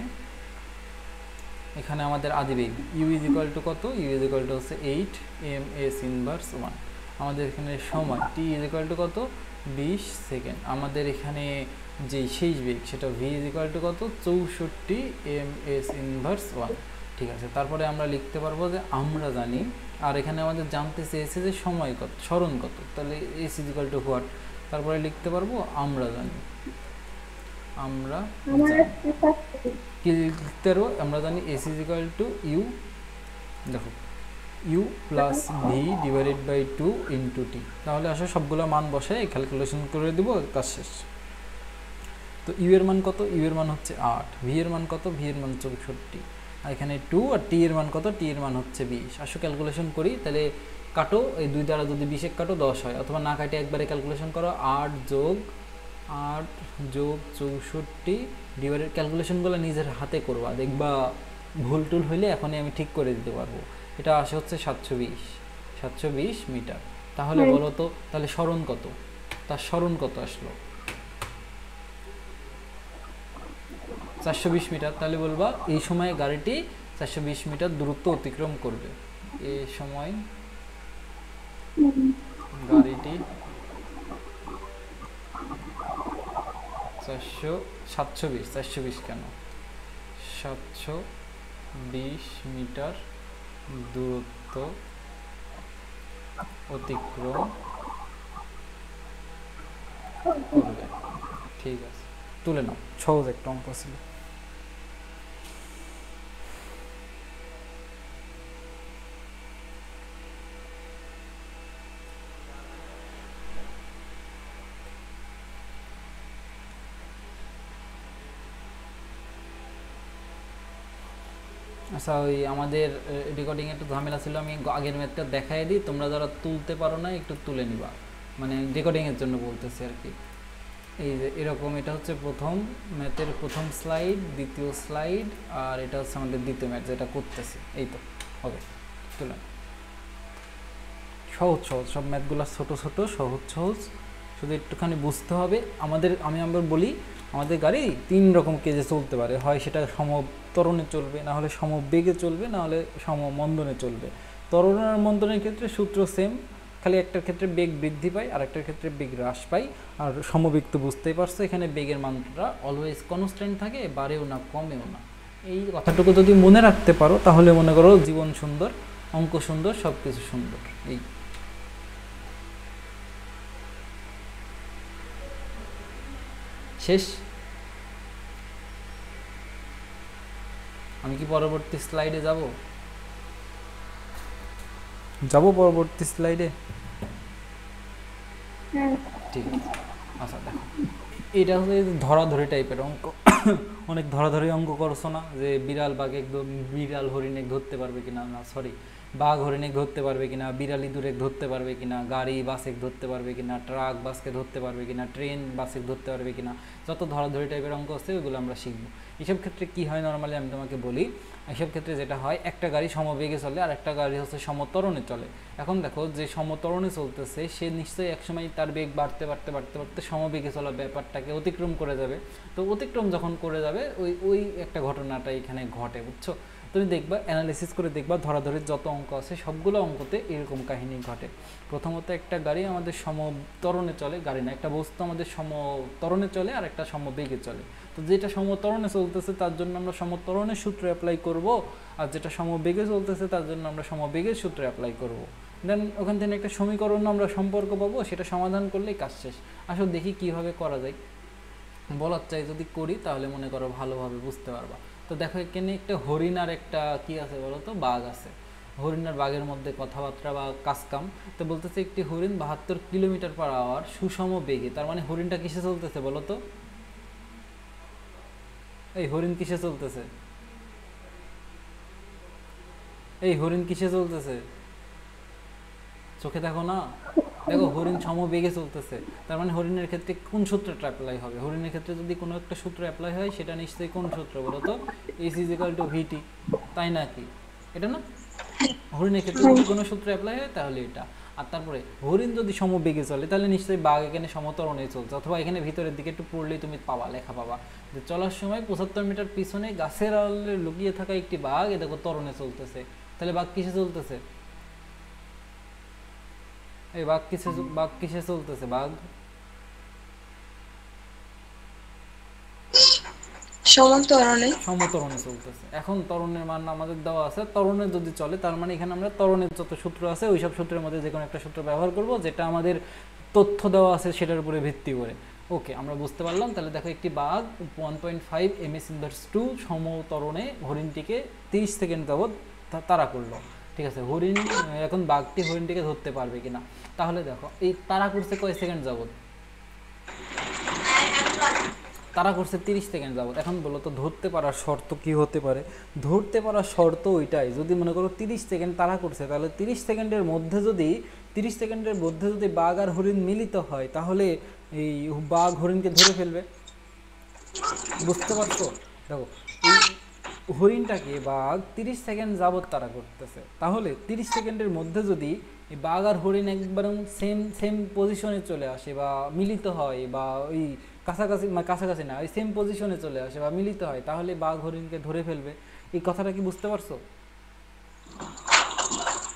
এখানে আমাদের আদিবেগ ইউ ইজ ইকুয়াল টু কত? ইউ ইজ ইকুয়াল টু হচ্ছে 8 এম এস ইনভার্স 1। আমাদের এখানে সময় টি ইজ ইকুয়াল টু কত? 20 সেকেন্ড। আমাদের এখানে যে শেষ বেগ সেটা ভি ইজ ইকুয়াল টু কত? 64 এম এস ইনভার্স 1। ঠিক আছে, তারপরে আমরা লিখতে পারবো যে আমরা জানি, আর এখানে আমাদের জানতে চেয়েছে যে সময় কত, সরণ কত, তাহলে S is equal two what. তারপরে লিখতে পারবো আমরা জানি, আমরা কি লিখতে পারবো? আমরা জানি S is equal to U, দেখো U plus V divided by 2 into T. তাহলে আসলে সবগুলো মান বসে ক্যালকুলেশন করে দিব, কাজ শেষ। তো ইউ এর মান কত? ইউ এর মান হচ্ছে 8। ভি এর মান কত? ভি এর মান 64। আর এখানে 2, আর টি এর মান কত? টি এর মান হচ্ছে 20। আসো ক্যালকুলেশন করি, তাহলে কাটো, এই 2 দ্বারা যদি 20 কাটো 10 হয়, অথবা না কাটে একবারে ক্যালকুলেশন করো। 8 যোগ 64 ডিভাইডেড, ক্যালকুলেশনগুলো নিজের হাতে করবা, দেখবা ভুল টুল হইলে এখনই আমি ঠিক করে দিতে পারবো। এটা আসে হচ্ছে 720 মিটার। তাহলে বলো তো, তাহলে সরণ কত? তার সরণ কত আসলো? 420 মিটার। তাহলে বলবা এই সময় গাড়িটি 420 মিটার দূরত্ব অতিক্রম করবে। এই সময় গাড়িটি 420 কেন, 720 মিটার দূরত্ব অতিক্রম করবে। ঠিক আছে, তুলে নাও, সহজ একটা অঙ্ক ছিল। আচ্ছা, ওই আমাদের রেকর্ডিং একটু ঝামেলা ছিল, আমি আগের ম্যাথটা দেখাই দিই, তোমরা যারা তুলতে পারো না একটু তুলে নিবা, মানে রেকর্ডিংয়ের জন্য বলতেছি আর কি। এই যে এরকম, এটা হচ্ছে প্রথম ম্যাথের প্রথম স্লাইড, দ্বিতীয় স্লাইড, আর এটা হচ্ছে আমাদের দ্বিতীয় ম্যাথ যেটা করতেছি। এই তো হবে, তুলে সহজ সব ম্যাথগুলো ছোট সহজ, শুধু একটুখানি বুঝতে হবে। আমি বলি আমাদের গাড়ি 3 রকম কেজে চলতে পারে, হয় সেটা সমত্বরণে চলবে, না হলে সমবেগে চলবে, না হলে সমমন্দনে চলবে। ত্বরণ আর মন্দনের ক্ষেত্রে সূত্র সেম, খালি একটার ক্ষেত্রে বেগ বৃদ্ধি পায় আর একটার ক্ষেত্রে বেগ হ্রাস পায়। আর সমবেগ তো বুঝতেই পারছো, এখানে বেগের মানটা অলওয়েজ কনস্ট্যান্ট থাকে, বাড়েও না কমেও না। এই কথাটুকু যদি মনে রাখতে পারো তাহলে মনে করো জীবন সুন্দর, অঙ্ক সুন্দর, সব কিছু সুন্দর। এই শেষ। আমি কি পরবর্তী স্লাইডে যাব পরবর্তী স্লাইডে? ঠিক আছে। আচ্ছা দেখো, এটা হচ্ছে ধরাধরি টাইপের অঙ্ক। অনেক ধরাধরি অঙ্ক করছো না, যে বিড়াল বাঘ একদম, বিড়াল হরিণে ধরতে পারবে কিনা, না সরি, বাঘ হরিণে ধরতে পারবে কিনা, বিড়াল ইঁদুরে ধরতে পারবে কিনা, গাড়ি বাসে ধরতে পারবে কিনা, ট্রাক বাসকে ধরতে পারবে কিনা, ট্রেন বাসে ধরতে পারবে কিনা, যত ধরাধরি টাইপের অঙ্ক আছে ওইগুলো আমরা শিখবো। এসব ক্ষেত্রে কি হয় নর্মালি আমি তোমাকে বলি, এসব ক্ষেত্রে যেটা হয়, একটা গাড়ি সমবেগে চলে আর একটা গাড়ি হচ্ছে সমত্বরণে চলে। এখন দেখো, যে সমত্বরণে চলতেছে সে নিশ্চয়ই একসময় তার বেগ বাড়তে সমবেগে চলা ব্যাপারটাকে অতিক্রম করে যাবে। তো অতিক্রম যখন করে যাবে, ওই একটা ঘটনাটা এখানে ঘটে, বুঝছো? তুমি দেখবা, অ্যানালিসিস করে দেখবা, ধরাধরির যত অঙ্ক আছে সবগুলো অঙ্কতে এরকম কাহিনী ঘটে। প্রথমত একটা গাড়ি আমাদের সমত্বরণে চলে, গাড়ি না, একটা বস্তু আমাদের সমত্বরণে চলে আর একটা সমবেগে চলে। তো যেটা সমত্বরণে চলতেছে তার জন্য আমরা সমত্বরণের সূত্র অ্যাপ্লাই করব, আর যেটা সমবেগে চলতেছে তার জন্য আমরা সমবেগের সূত্র অ্যাপ্লাই করব। দেন ওখান থেকে একটা সমীকরণ আমরা সম্পর্ক পাবো, সেটা সমাধান করলেই কাজ শেষ। আসলে দেখি কিভাবে করা যায়, বলার চাই যদি করি তাহলে মনে করো ভালোভাবে বুঝতে পারবা। তো দেখো, এখানে একটা হরিণ আর একটা কি আছে বলো তো, বাঘ আছে। হরিণ আর বাঘের মধ্যে কথাবার্তা বা কাজকাম। তো বলতেছে একটি হরিণ 72 কিলোমিটার পার আওয়ার সুষম বেগে, তার মানে হরিণটা কিসে চলতেছে বলো তো? এই হরিণ কিসে চলতেছে? চোখে দেখো না, দেখো হরিণ সমবেগে চলতেছে, তার মানে হরিণের ক্ষেত্রে কোন সূত্রটা অ্যাপ্লাই হবে? হরিণের ক্ষেত্রে যদি কোনো একটা সূত্র অ্যাপ্লাই হয়, সেটা নিশ্চয়ই কোন সূত্র বলো তো? এস ইজ ইকুয়াল টু ভিটি, তাই নাকি? এটা না, হরিণের ক্ষেত্রে যদি কোনো সূত্র অ্যাপ্লাই হয় তাহলে এটা। আর তারপরে হরিণ যদি সমবেগে চলে তাহলে নিশ্চয়ই বাঘ এখানে সমত্বরণে চলছে, অথবা এখানে ভিতরের দিকে একটু পড়লেই তুমি লেখা পাবা যে চলার সময় 75 মিটার পিছনে গাছের আড়ালে লুকিয়ে থাকা একটি বাঘ এ দেখো ত্বরণে চলতেছে। তাহলে বাঘ কিসে চলতেছে? এই বাঘ কিসে চলতেছে? বাঘ সমত্বরণে চলতেছে। এখন ত্বরণের মান আমাদের দেওয়া আছে, ত্বরণে যদি চলে তার মানে এখানে আমরা ত্বরণের যত সূত্র আছে ওইসব সূত্রের মধ্যে যে কোনো একটা সূত্র ব্যবহার করব, যেটা আমাদের তথ্য দেওয়া আছে সেটার উপরে ভিত্তি করে। ওকে, আমরা বুঝতে পারলাম। তাহলে দেখো, একটি বাঘ 1.5 ms/2 সমত্বরণে হরিণটিকে 30 সেকেন্ড যাবৎ তাড়া করলো। ঠিক আছে, এখন বাঘটি হরিণটিকে ধরতে পারবে কিনা? তাহলে দেখো, এই তাড়া করছে কয় সেকেন্ড যাবৎ? তারা করছে 30 সেকেন্ড যাবত। এখন বলো তো ধরতে পারার শর্ত কি হতে পারে? ধরতে পারার শর্ত ওইটাই, যদি মনে করো 30 সেকেন্ড তারা করছে, তাহলে 30 সেকেন্ডের মধ্যে যদি 30 সেকেন্ডের মধ্যে যদি বাঘ আর হরিণ মিলিত হয়, তাহলে এই বাঘ হরিণকে ধরে ফেলবে। বুঝতে পারছো? দেখো, এই হরিণটাকে বাঘ 30 সেকেন্ড যাবত তারা করতেছে, তাহলে 30 সেকেন্ডের মধ্যে যদি এই বাঘ আর হরিণ একবার সেম সেম পজিশনে চলে আসে বা মিলিত হয়, বা ওই কাছাকাছি, মানে কাছাকাছি না, ওই সেম পজিশনে চলে আসে বা মিলিত হয়, তাহলে বাঘ হরিণকে ধরে ফেলবে। এই কথাটা কি বুঝতে পারছো?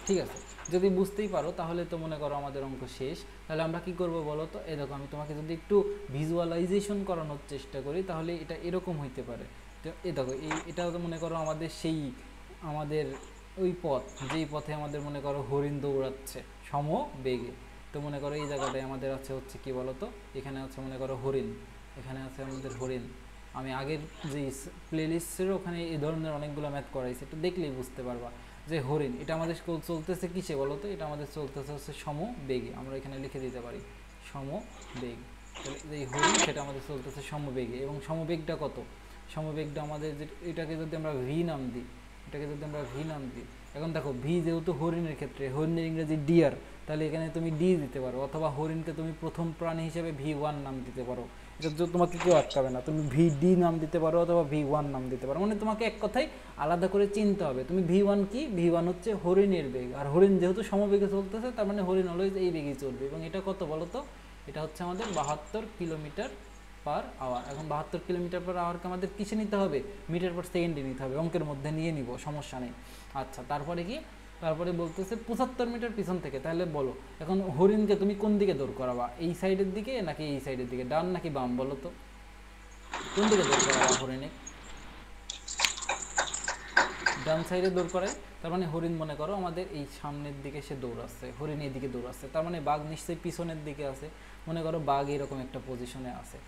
ঠিক আছে, যদি বুঝতেই পারো তাহলে তো মনে করো আমাদের অঙ্ক শেষ। তাহলে আমরা কি করব বলো তো? এই দেখো, আমি তোমাকে যদি একটু ভিজুয়ালাইজেশন করানোর চেষ্টা করি, তাহলে এটা এরকম হইতে পারে। তো এই দেখো, এটা তো মনে করো আমাদের সেই আমাদের ওই পথ, যেই পথে আমাদের মনে করো হরিণ দৌড়াচ্ছে সম বেগে। তো মনে করো এই জায়গাটায় আমাদের আছে হচ্ছে কি বলো তো, এখানে আছে মনে করো হরিণ, এখানে আছে আমাদের হরিণ। আমি আগের যে প্লেলিস্টের ওখানে এই ধরনের অনেকগুলো ম্যাথ করাইছি, একটু দেখলেই বুঝতে পারবা যে হরিণ এটা আমাদের চলতেছে কিসে বলো তো? এটা আমাদের চলতেছে হচ্ছে সম বেগে। আমরা এখানে লিখে দিতে পারি সম বেগ। তাহলে এই হরিণ সেটা আমাদের চলতেছে সমবেগে, এবং সমবেগটা কত? সমবেগটা আমাদের যে, এটাকে যদি আমরা ভি নাম দিই, এটাকে যদি আমরা ভি নাম দিই, এখন দেখো ভি যেহেতু হরিণের ক্ষেত্রে, হরিণের ইংরেজি ডিয়ার, তাহলে এখানে তুমি ডি দিতে পারো, অথবা হরিণকে তুমি প্রথম প্রাণী হিসেবে V1 নাম দিতে পারো। এটা তোমাকে কেউ আটকাবে না, তুমি VD নাম দিতে পারো অথবা V1 নাম দিতে পারো, মানে তোমাকে এক কথায় আলাদা করে চিনতে হবে। তুমি V1 কি? V1 হচ্ছে হরিণের বেগ, আর হরিণ যেহেতু সমবেগে চলতেছে, তার মানে হরিণ অলওয়েজ এই বেগেই চলবে। এবং এটা কত বলো তো? এটা হচ্ছে আমাদের 72 কিলোমিটার পার আওয়ার। এখন 72 কিলোমিটার পার আওয়ারকে আমাদের কিসে নিতে হবে? মিটার পার সেকেন্ডে নিতে হবে। অঙ্কের মধ্যে নিয়ে নিব, সমস্যা নেই। আচ্ছা, তারপরে কি? তারপরে বলতেছে 75 মিটার পিছন থেকে। তাহলে বলো, এখন হরিণকে তুমি কোন দিকে দৌড় করাবা? এই সাইডের দিকে নাকি এই সাইডের দিকে, ডান নাকি বাম বলো তো? কোন দিকে দৌড় করাবা হরিণে? ডান সাইডে দৌড় করাই। তার মানে হরিণ মনে করো আমাদের এই সামনের দিকে সে দৌড়াচ্ছে, হরিণ এই দিকে দৌড়াচ্ছে, তার মানে বাঘ নিশ্চয়ই পিছনের দিকে আছে। মনে করো বাঘ এরকম একটা পজিশনে আছে।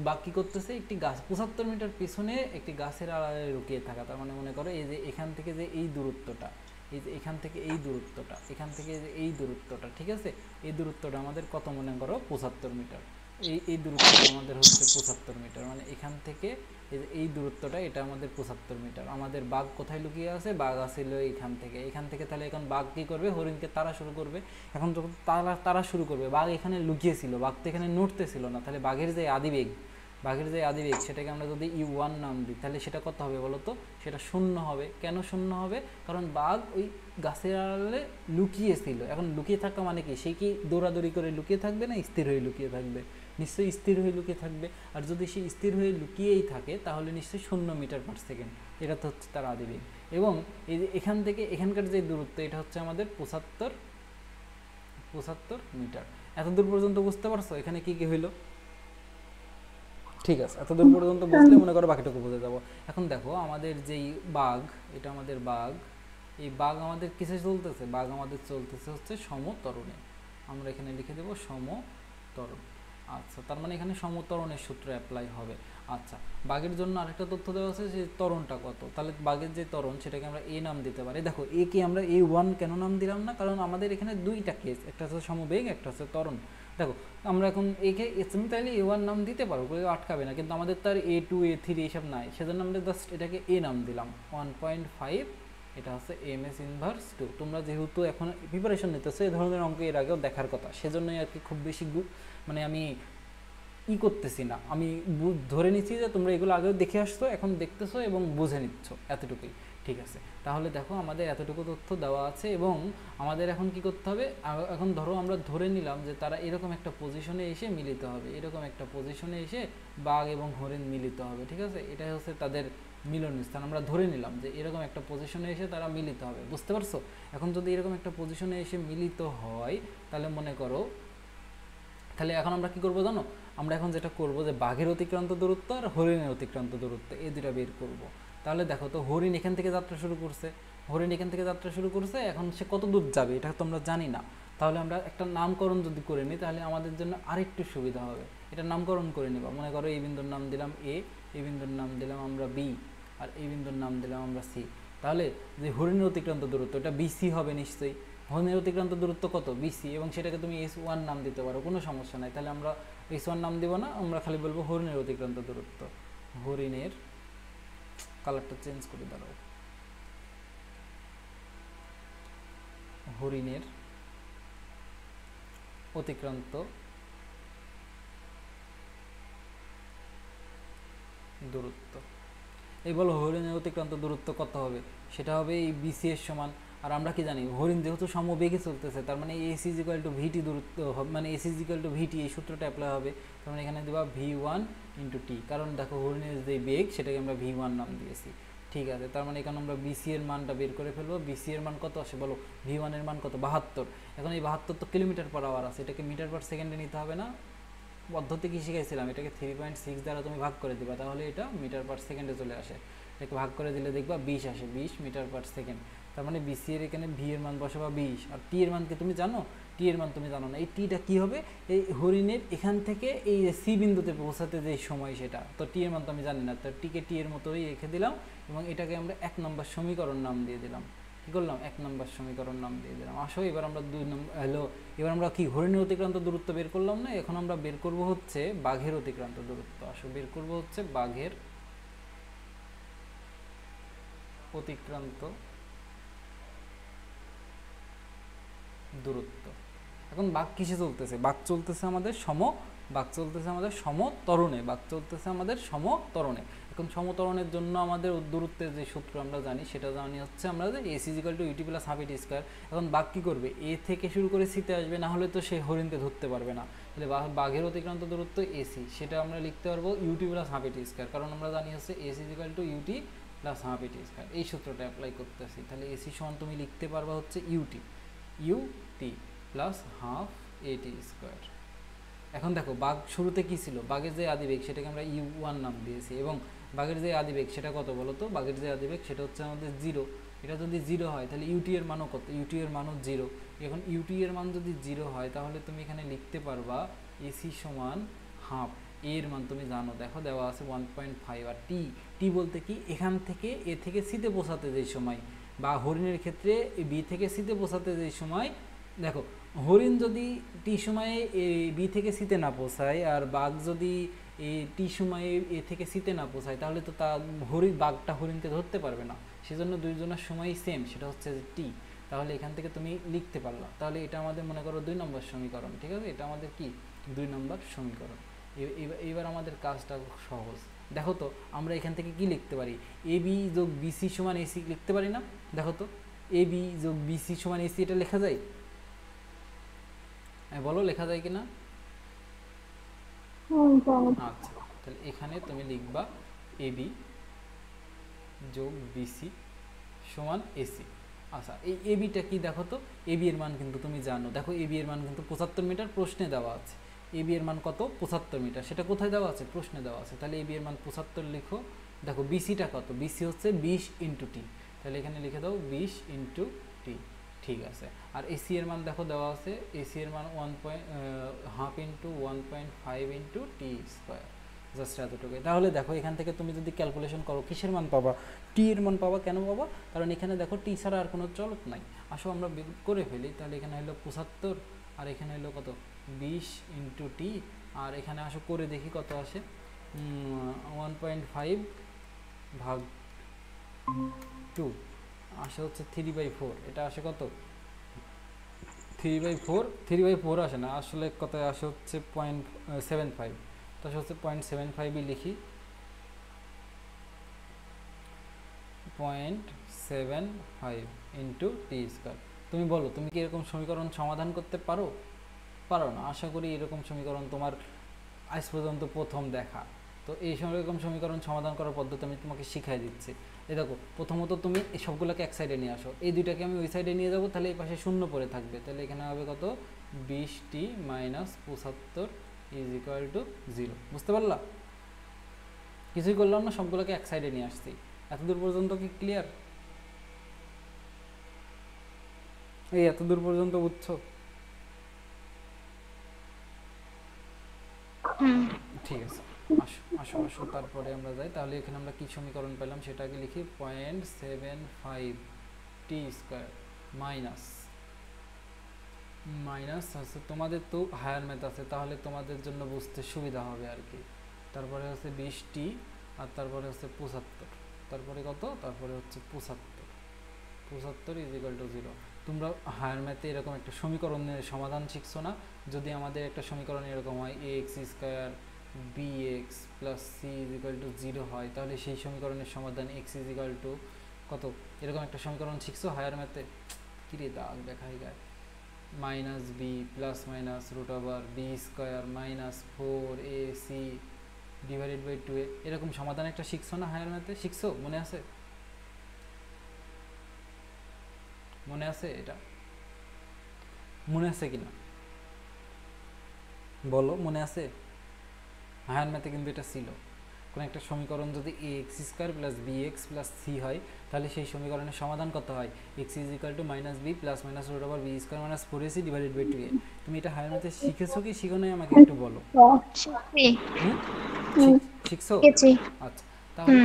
বাঘ কি করতেছে? একটি গাছ 75 মিটার পিছনে একটি গাছের আড়ালে লুকিয়ে থাকা। তার মানে মনে করো এই যে এখান থেকে যে এই দূরত্বটা, এই যে এখান থেকে এই দূরত্বটা, এখান থেকে যে এই দূরত্বটা, ঠিক আছে, এই দূরত্বটা আমাদের কত মনে করো? 75 মিটার। এই দূরত্বটা আমাদের হচ্ছে 75 মিটার, মানে এখান থেকে এই দূরত্বটা, এটা আমাদের 75 মিটার। আমাদের বাঘ কোথায় লুকিয়ে আছে? বাঘ আসছিল এখান থেকে, এখান থেকে। তাহলে এখন বাঘ কী করবে? হরিণকে তাড়া শুরু করবে। এখন যখন তাড়া শুরু করবে, বাঘ এখানে লুকিয়েছিল, বাঘ তো এখানে নড়তেছিল না, তাহলে বাঘের যে আদিবেগ, সেটাকে আমরা যদি U1 নাম দিই, তাহলে সেটা কত হবে বলো তো? সেটা 0 হবে। কেন 0 হবে? কারণ বাঘ ওই গাছের আড়ালে লুকিয়েছিল। এখন লুকিয়ে থাকা মানে কি? সে কি দৌড়াদৌড়ি করে লুকিয়ে থাকবে না স্থির হয়ে লুকিয়ে থাকবে? নিশ্চয়ই স্থির হয়ে লুকিয়ে থাকবে। আর যদি সে স্থির হয়ে লুকিয়েই থাকে, তাহলে নিশ্চয়ই 0 মিটার পার সেকেন্ড। এটা তো হচ্ছে তার আদিবেগ। এবং এই যে এখান থেকে এখানকার যে দূরত্ব, এটা হচ্ছে আমাদের 75 মিটার। এত দূর পর্যন্ত বুঝতে পারছো এখানে কি কি হইলো? ঠিক আছে, এত দূর পর্যন্ত বুঝলে মনে করো বাকিটুকু বুঝে যাবো। এখন দেখো, আমাদের যেই বাঘ, এটা আমাদের বাঘ, এই বাঘ আমাদের কিসে চলতেছে? বাঘ আমাদের চলতেছে হচ্ছে সমতরণে। আমরা এখানে লিখে দেবো সমতরণ। আচ্ছা, তার মানে এখানে সমতরণের সূত্র অ্যাপ্লাই হবে। আচ্ছা, বাঘের জন্য আরেকটা তথ্য দেওয়া আছে যে ত্বরণটা কত। তাহলে বাঘের যে ত্বরণ, সেটাকে আমরা এ নাম দিতে পারি। দেখো, এ কে আমরা A1 কেন নাম দিলাম না? কারণ আমাদের এখানে দুইটা কেস, একটা হচ্ছে সমবেগ, একটা হচ্ছে ত্বরণ। দেখো, আমরা এখন একে তুমি তাহলে A1 নাম দিতে পারো, কেউ আটকাবে না, কিন্তু আমাদের তার A2 A3 এইসব নাই, সেজন্য আমরা জাস্ট এটাকে এ নাম দিলাম। 1.5, এটা হচ্ছে MS ইনভার্স 2। তোমরা যেহেতু এখন প্রিপারেশন নিতেছো, এই ধরনের অঙ্ক এর আগেও দেখার কথা, সেজন্যই আর কি খুব বেশি মানে আমি করতেছি না, আমি ধরে নিচ্ছি যে তোমরা এগুলো আগেও দেখে আসছো, এখন দেখতেছো এবং বুঝে নিচ্ছ, এতটুকুই। ঠিক আছে, তাহলে দেখো আমাদের এতটুকু তথ্য দেওয়া আছে, এবং আমাদের এখন কি করতে হবে? এখন ধরো আমরা ধরে নিলাম যে তারা এরকম একটা পজিশনে এসে মিলিত হবে, এরকম একটা পজিশনে এসে বাঘ এবং হরিণ মিলিত হবে। ঠিক আছে, এটাই হচ্ছে তাদের মিলন স্থান। আমরা ধরে নিলাম যে এরকম একটা পজিশনে এসে তারা মিলিত হবে, বুঝতে পারছো? এখন যদি এরকম একটা পজিশনে এসে মিলিত হয়, তাহলে মনে করো, তাহলে এখন আমরা কি করবো জানো? আমরা এখন যেটা করব, যে বাঘের অতিক্রান্ত দূরত্ব আর হরিণের অতিক্রান্ত দূরত্ব, এই দুটা বের করব। তাহলে দেখো তো, হরিণ এখান থেকে যাত্রা শুরু করছে, এখন সে কত দূর যাবে এটা তো আমরা জানি না। তাহলে আমরা একটা নামকরণ যদি করে নিই, তাহলে আমাদের জন্য আরেকটু সুবিধা হবে। এটা নামকরণ করে নিবা। মনে করো এই বিন্দুর নাম দিলাম A, এই বিন্দুর নাম দিলাম আমরা B, আর এই বিন্দুর নাম দিলাম আমরা C। তাহলে যে হরিণের অতিক্রান্ত দূরত্ব, এটা BC হবে নিশ্চয়ই। হরিণের অতিক্রান্ত দূরত্ব কত? BC, এবং সেটাকে তুমি S1 নাম দিতে পারো, কোনো সমস্যা নাই। তাহলে আমরা h1 নাম দিব না, আমরা খালি বলবো হরিণের অতিক্রান্ত দূরত্ব। হরিণের, কালারটা চেঞ্জ করে দাঁড়াও, হরিণের অতিক্রান্ত দূরত্ব। এই বলো হরিণের অতিক্রান্ত দূরত্ব কত হবে, সেটা হবে এই বিসি এর সমান। আর আমরা কি জানি, হরিণ যেহেতু সমবেগে চলতেছে, তার মানে এসি ইজিক্যাল টু ভিটি দূরত্ব, মানে এসি ইজিক্যাল টু ভিটি, এই সূত্রটা অ্যাপ্লাই হবে। তার মানে এখানে দেবা v1 ইন্টু টি, কারণ দেখো হরিণের যে বেগ সেটাকে আমরা v1 নাম দিয়েছি। ঠিক আছে, তার মানে এখানে আমরা বিসি এর মানটা বের করে ফেলবো। বিসি এর মান কত আসে বলো, v1 এর মান কত, 72। এখন এই 72 তো কিলোমিটার পার আওয়ার আছে, এটাকে মিটার পার সেকেন্ডে নিতে হবে না? পদ্ধতি কি শিখাইছিলাম, এটাকে 3.6 দ্বারা তুমি ভাগ করে দিবা, তাহলে এটা মিটার পার সেকেন্ডে চলে আসে। এটাকে ভাগ করে দিলে দেখবা 20 আসে, 20 মিটার পার সেকেন্ড। তার মানে বিসি এর এখানে ভি এর মান বসাবা 20। আর টি এর মান কি তুমি জানো? টি এর মান তুমি জানো না। এই টিটা কি হবে, এই হরিণের এখান থেকে এই সি বিন্দুতে পৌঁছাতে যে সময় সেটা, তো টি এর মান তো আমি জানি না, তো টিকে টি এর মতোই রেখে দিলাম এবং এটাকে আমরা 1 নম্বর সমীকরণ নাম দিয়ে দিলাম। কী করলাম, 1 নম্বর সমীকরণ নাম দিয়ে দিলাম। আসো এবার আমরা 2 নম্বর, এবার আমরা কি হরিণের অতিক্রান্ত দূরত্ব বের করলাম না, এখন আমরা বের করব হচ্ছে বাঘের অতিক্রান্ত দূরত্ব। আসো বের করব হচ্ছে বাঘের অতিক্রান্ত দূরত্ব। এখন বাঘ কিসে চলতেছে, বাঘ চলতেছে আমাদের সমতরণে, বাঘ চলতেছে আমাদের সমতরণে। এখন সমতরণের জন্য আমাদের দূরত্বের যে সূত্র আমরা জানি, সেটা জানি হচ্ছে আমরা S equal to UT plus half AT square. এখন বাঘ কী করবে, এ থেকে শুরু করে সিতে আসবে, না হলে তো সে হরিণকে ধরতে পারবে না। তাহলে বাঘের অতিক্রান্ত দূরত্ব এসি, সেটা আমরা লিখতে পারবো UT plus half AT square, কারণ আমরা জানি হচ্ছে S equal to UT plus half AT square. এই সূত্রটা অ্যাপ্লাই করতেছি। তাহলে এসি সমান তুমি লিখতে পারবা হচ্ছে ইউটি প্লাস হাফ এটি স্কোয়ার। এখন দেখো বাঘ শুরুতে কি ছিল, বাঘের যে আদিবেগ সেটাকে আমরা u1 নাম দিয়েছি, এবং বাঘের যে আদিবেগ সেটা কত বলো তো, বাঘের যে আদিবেগ সেটা হচ্ছে আমাদের 0। এটা যদি 0 হয় তাহলে ইউটি এর মানও কত, ইউটি এর মানও 0। এখন ইউটি এর মান যদি 0 হয় তাহলে তুমি এখানে লিখতে পারবা এসি সমান হাফ। এর মান তুমি জানো, দেখো দেওয়া আছে 1.5। আর টি বলতে কি, এখান থেকে এ থেকে সিতে পৌঁছাতে যে সময়, বা হরিণের ক্ষেত্রে বি থেকে সিতে পৌঁছাতে যে সময়, দেখো হরিণ যদি টি সময়ে বি থেকে সিতে না পৌঁছায়, আর বাঘ যদি এই টি সময়ে এ থেকে সিতে না পৌঁছায়, তাহলে তো তা বাঘটা হরিণকে ধরতে পারবে না। সেজন্য দুইজনের সময়ই সেম, সেটা হচ্ছে টি। তাহলে এখান থেকে তুমি লিখতে পারলা। তাহলে এটা আমাদের মনে করো 2 নম্বর সমীকরণ। ঠিক আছে, এটা আমাদের কি 2 নম্বর সমীকরণ। এবার আমাদের কাজটা সহজ। দেখো তো আমরা এখান থেকে কি লিখতে পারি, এ বি যোগ বিসি সমান এসি লিখতে পারি না? দেখো তো এ বি যোগ বিসি সমান এসি, এটা লেখা যায়? বলো লেখা যায় কিনা? আচ্ছা, তাহলে এখানে তুমি লিখবা এ বি যোগ বিসি সমান এসি। আচ্ছা, এই এ বিটা কি দেখো তো, এ বি এর মান কিন্তু তুমি জানো, দেখো এ বি এর মান কিন্তু 75 মিটার, প্রশ্নে দেওয়া আছে। এ বি এর মান কত, 75 মিটার, সেটা কোথায় দেওয়া আছে, প্রশ্নে দেওয়া আছে। তাহলে এ বি এর মান 75 লিখো। দেখো বিসিটা কত, বিসি হচ্ছে 20 ইন্টু টি, তাহলে এখানে লিখে দাও 20 ইন্টু টি। ঠিক আছে, আর এসি এর মান দেখো দেওয়া আছে, এসি এর মান half into 1.5 into T square, just এতটুকু। তাহলে দেখো এখান থেকে তুমি যদি ক্যালকুলেশন করো কিসের মান পাবা, টি এর মান পাবা। কেন পাবা, কারণ এখানে দেখো টি ছাড়া আর কোনো চলক নাই। আসো আমরা করে ফেলি। তাহলে এখানে হলো 75, আর এখানে হলো কত 20 ইন্টু টি, আর এখানে আসো করে দেখি কত আসে, 1.5 ভাগ 2 আসে হচ্ছে 3/4। এটা আসে কত 3/4, 3/4 আসে না, আসলে কত আসে হচ্ছে 0.75। তো হচ্ছে 0.75ই লিখি, 0.75 ইন্টু টি স্কোয়ার। তুমি বলো তুমি কি এরকম সমীকরণ সমাধান করতে পারো? পারো না। আশা করি এরকম সমীকরণ তোমার আজ পর্যন্ত প্রথম দেখা। তো এই এরকম সমীকরণ সমাধান করার পদ্ধতি আমি তোমাকে শিখাই দিচ্ছি। এই দেখো, প্রথমত তুমি এই সবগুলোকে এক সাইডে নিয়ে আসো, এই দুইটাকে আমি ওই সাইডে নিয়ে যাবো, তাহলে এই পাশে শূন্য পড়ে থাকবে। তাহলে এখানে হবে কত 20t minus 75 is equal to 0। বুঝতে পারলা? কিছুই করলাম না, সবগুলোকে এক সাইডে নিয়ে আসছি। এতদূর পর্যন্ত কি ক্লিয়ার? এই এতদূর পর্যন্ত বুঝছো? ঠিক আছে, আসো আসো আসো, তারপরে আমরা যাই। তাহলে এখানে আমরা কি সমীকরণ পেলাম সেটা আগে লিখি, 0.75 টি স্কোয়ার মাইনাস মাইনাস আছে তোমাদের তো হায়ার ম্যাথ আছে, তাহলে তোমাদের জন্য বুঝতে সুবিধা হবে আর কি। তারপরে হচ্ছে 20t, আর তারপরে হচ্ছে 75, তারপরে কত, তারপরে হচ্ছে 75, 75 ইজ ইকুয়াল টু 0। তোমরা হায়ার ম্যাথে এরকম একটা সমীকরণের সমাধান শিখছো না? যদি আমাদের একটা সমীকরণ এরকম হয় ax square bx plus C is equal to 0 হয়, তাহলে সেই সমীকরণের সমাধান x ইজ ইকুয়াল টু কত, এরকম একটা সমীকরণ শিখছো হায়ার ম্যাথে? কিরে দাগ দেখাই গায়, minus b plus minus root over b square minus 4ac divided by 2a, এরকম সমাধান একটা শিখছো না হায়ার ম্যাথে? শিখছো? মনে আছে? মনে আছে? এটা মনে আছে কিনা বলো, মনে আছে? হায়ার ম্যাথে কিন্তু এটা ছিল। কোনো একটা সমীকরণ যদি ax square plus bx plus c হয়, তাহলে সেই সমীকরণের সমাধান কত হয়, x is equal to minus b plus minus root over b square minus 4ac divided by 2a। তুমি এটা হায়ার ম্যাথে শিখেছো কি শিখো নাই আমাকে একটু বলো। হুম, শিখছো? আচ্ছা, তাহলে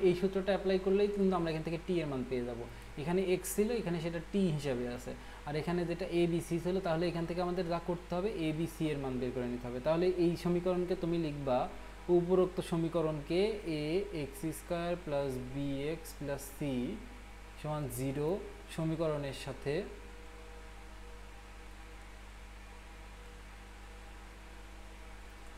এই সূত্রটা অ্যাপ্লাই করলেই কিন্তু আমরা এখান থেকে টি এর মান পেয়ে যাব। এখানে এক্স ছিল, এখানে সেটা টি হিসাবে আছে, আর এখানে যেটা এ বি সি ছিল, তাহলে এখান থেকে আমাদের যা করতে হবে এ বি সি এর মান বের করে নিতে হবে। তাহলে এই সমীকরণকে তুমি লিখবা, উপরোক্ত সমীকরণকে A X square plus B X plus C সমান 0 সমীকরণের সাথে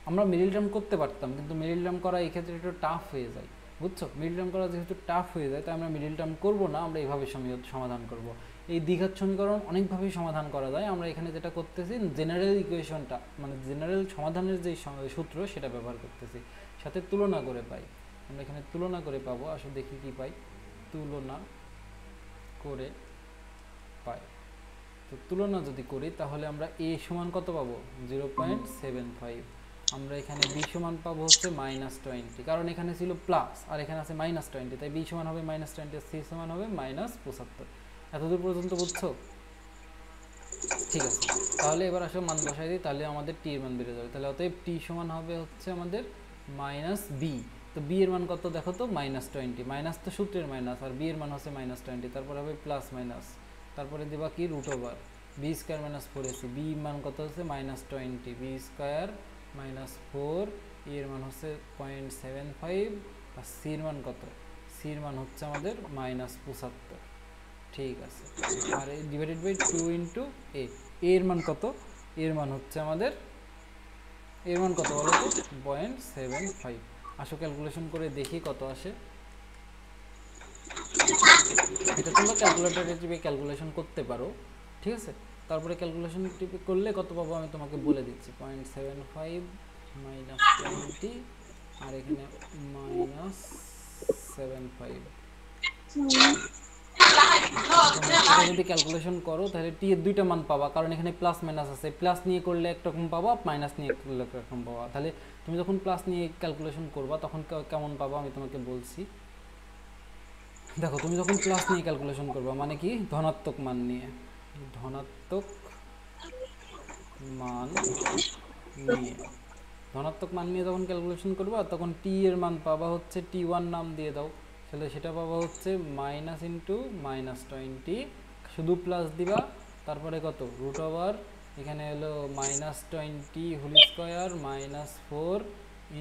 আমরা মিডল টার্ম করতে পারতাম, কিন্তু মিডল টার্ম করা এই ক্ষেত্রে একটু টাফ হয়ে যায়, বুঝছো? মিডল টার্ম করা যেহেতু টাফ হয়ে যায়, তাই আমরা মিডল টার্ম করবো না, আমরা এইভাবে সমাধান করব। এই দ্বিঘাত সমীকরণ অনেকভাবেই সমাধান করা যায়, আমরা এখানে যেটা করতেছি জেনারেল ইকুয়েশনটা, মানে জেনারেল সমাধানের যে সূত্র সেটা ব্যবহার করতেছি, সাথে তুলনা করে পাই। আমরা এখানে তুলনা করে পাবো, আসলে দেখি কি পাই, তুলনা করে পাই। তো তুলনা যদি করি তাহলে আমরা এ সমান কত পাবো, 0.75। আমরা এখানে বি সমান পাবো হচ্ছে -20, কারণ এখানে ছিল প্লাস আর এখানে আছে -20, তাই বি সমান হবে -20, সি সমান হবে -75। এতদূর পর্যন্ত বুঝছো? ঠিক আছে, তাহলে এবার আসলে মান বসাই দিই, তাহলে আমাদের টি এর মান বেড়ে যাবে। তাহলে অতএব টি সমান হবে হচ্ছে আমাদের -বি। তো বি এর মান কত দেখো তো, -20, মাইনাস তো সূত্রের মাইনাস, আর বি এর মান হচ্ছে -20, তারপরে হবে প্লাস মাইনাস, তারপরে দেবা কি root over b square minus 4ac, b মান কত হচ্ছে -20, বি স্কোয়ার মাইনাস 4, এর মান হচ্ছে 0.75, আর সির মান কত, সির মান হচ্ছে আমাদের -75। ঠিক আছে, আর এই ডিভাইডেড বাই 2 ইন্টু এ, এর মান কত, এর মান হচ্ছে আমাদের, এর মান কত বলো তো, 0.75। আসো ক্যালকুলেশন করে দেখি কত আসে। এটা তোমরা ক্যালকুলেটরে টিপে ক্যালকুলেশন করতে পারো, ঠিক আছে? তারপরে ক্যালকুলেশন টিপে করলে কত পাবো আমি তোমাকে বলে দিচ্ছি, 0.75 মাইনাস 20, আর এখানে -75। এটা যদি ক্যালকুলেশন করো তাহলে টি এর দুইটা মান পাবা, কারণ এখানে প্লাস মাইনাস আছে, প্লাস নিয়ে করলে একরকম পাবা, মাইনাস নিয়ে করলে একরকম পাবা। তাহলে তুমি যখন প্লাস নিয়ে ক্যালকুলেশন করবা তখন কেমন পাবা আমি তোমাকে বলছি। দেখো, তুমি যখন প্লাস নিয়ে ক্যালকুলেশন করবা মানে কি, ধনাত্মক মান নিয়ে, ধনাত্মক মান নিয়ে, ধনাত্মক মান নিয়ে যখন ক্যালকুলেশন করবা তখন টি এর মান পাবা হচ্ছে টি1 নাম দিয়ে দাও, তাহলে সেটা পাবা হচ্ছে মাইনাস ইন্টু -20, শুধু প্লাস দিবা, তারপরে কত রুট ওভার, এখানে হলো -20 whole square minus 4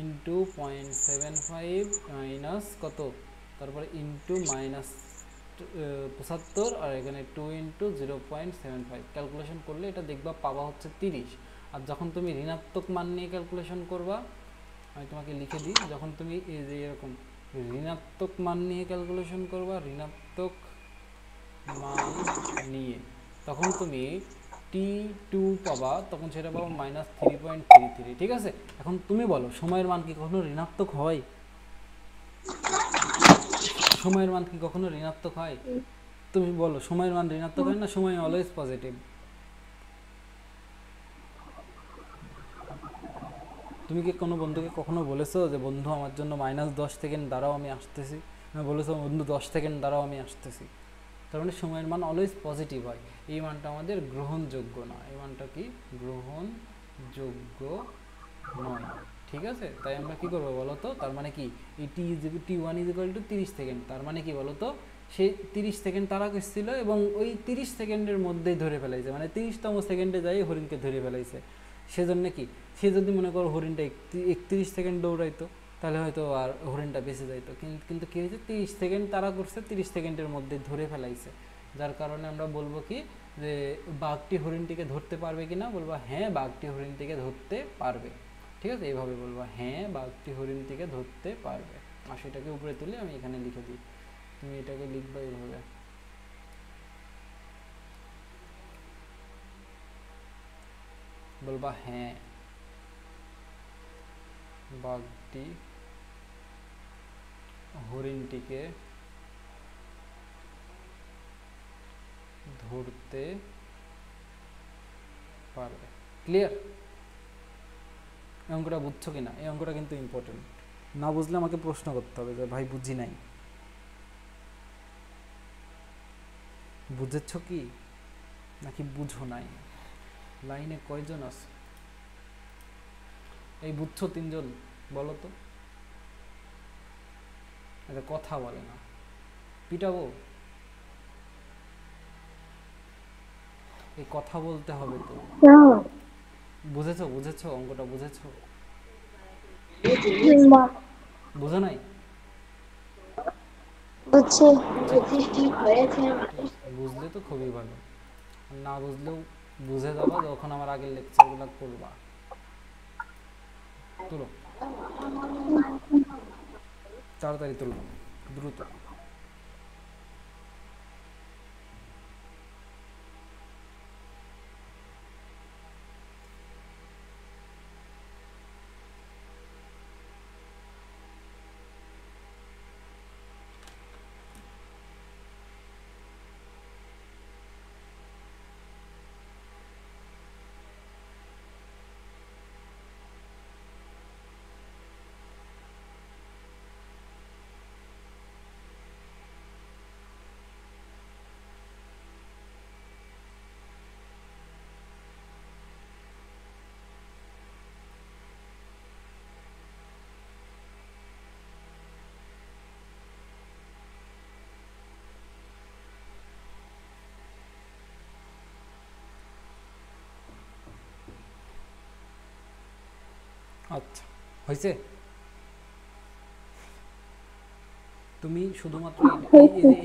into 0.75 minus কত, তারপরে ইন্টু -75, আর এখানে 2 ইন্টু 0.75। ক্যালকুলেশন করলে এটা দেখবা পাবা হচ্ছে 30। আর যখন তুমি ঋণাত্মক মান নিয়ে ক্যালকুলেশন করবা, আমি তোমাকে লিখে দিই, যখন তুমি এই যে এরকম ঋণাত্মক মান নিয়ে ক্যালকুলেশন করবা, ঋণাত্মক মান নিয়ে, তখন তুমি T2 পাবা, তখন সেটা পাবো -3.33। ঠিক আছে, এখন তুমি বলো সময়ের মান কি কখনো ঋণাত্মক হয়? সময়ের মান কি কখনো ঋণাত্মক হয়? তুমি বলো, সময়ের মান ঋণাত্মক হয় না, সময় অলওয়েজ পজিটিভ? তুমি কি কোনো বন্ধুকে কখনো বলেছো যে বন্ধু আমার জন্য -10 সেকেন্ড দাঁড়াও আমি আসতেছি? বলেছো বন্ধু 10 সেকেন্ড দাঁড়াও আমি আসতেছি? তার মানে সময়ের মান অলওয়েজ পজিটিভ হয়। এই মানটা আমাদের গ্রহণযোগ্য না, এই মানটা কি গ্রহণযোগ্য নয়। ঠিক আছে, তাই আমরা কি করবো বলো তো, তার মানে কি এই টি1 ইজ ইকুয়াল টু 30 সেকেন্ড, তার মানে কি বলো তো, সে 30 সেকেন্ড তাড়া করছিল এবং ওই 30 সেকেন্ডের মধ্যেই ধরে ফেলাইছে, মানে 30তম সেকেন্ডে যাই হরিণকে ধরে ফেলাইছে। সেজন্য কি, সে যদি মনে করো হরিণটা 31 সেকেন্ড দৌড়াইতো তাহলে হয়তো আর হরিণটা বেঁচে যাইতো, কিন্তু কী হয়েছে, 30 সেকেন্ড তাড়া করছে, 30 সেকেন্ডের মধ্যে ধরে ফেলাইছে। যার কারণে আমরা বলবো কি যে বাঘটি হরিণটিকে ধরতে পারবে কি না, বলবো হ্যাঁ বাঘটি হরিণটিকে ধরতে পারবে। ঠিক আছে, এইভাবে বলবো হ্যাঁ বাঘটি হরিণটিকে ধরতে পারবে। আর সেটাকে উপরে তুলে আমি এখানে লিখে দিই, তুমি এটাকে লিখবা এইভাবে। বলবা হ্যাঁ বাঘটি হরিণটিকে ধরতে পারবে। ক্লিয়ার? এই অঙ্কটা বুঝছো কিনা? এই অঙ্কটা কিন্তু ইম্পর্টেন্ট, না বুঝলে আমাকে প্রশ্ন করতে হবে যে ভাই বুঝি নাই। বুঝেছ কি নাকি বুঝো নাই? লাইনে কয়জন আছে? এই বুঝছো 3 জন বলো তো। এটা কথা বলে না, পিটাবো? এই কথা বলতে হবে তো। বুঝেছো বুঝেছো অঙ্কটা বুঝেছো? বুঝো নাই? বুঝলে তো খুবই ভালো, না বুঝলেও বুঝে যাবা যখন আমার আগের লেকচারগুলো করবা। তুলো তাড়াতাড়ি, তুলো দ্রুত। আচ্ছা হয়েছে? তুমি শুধুমাত্র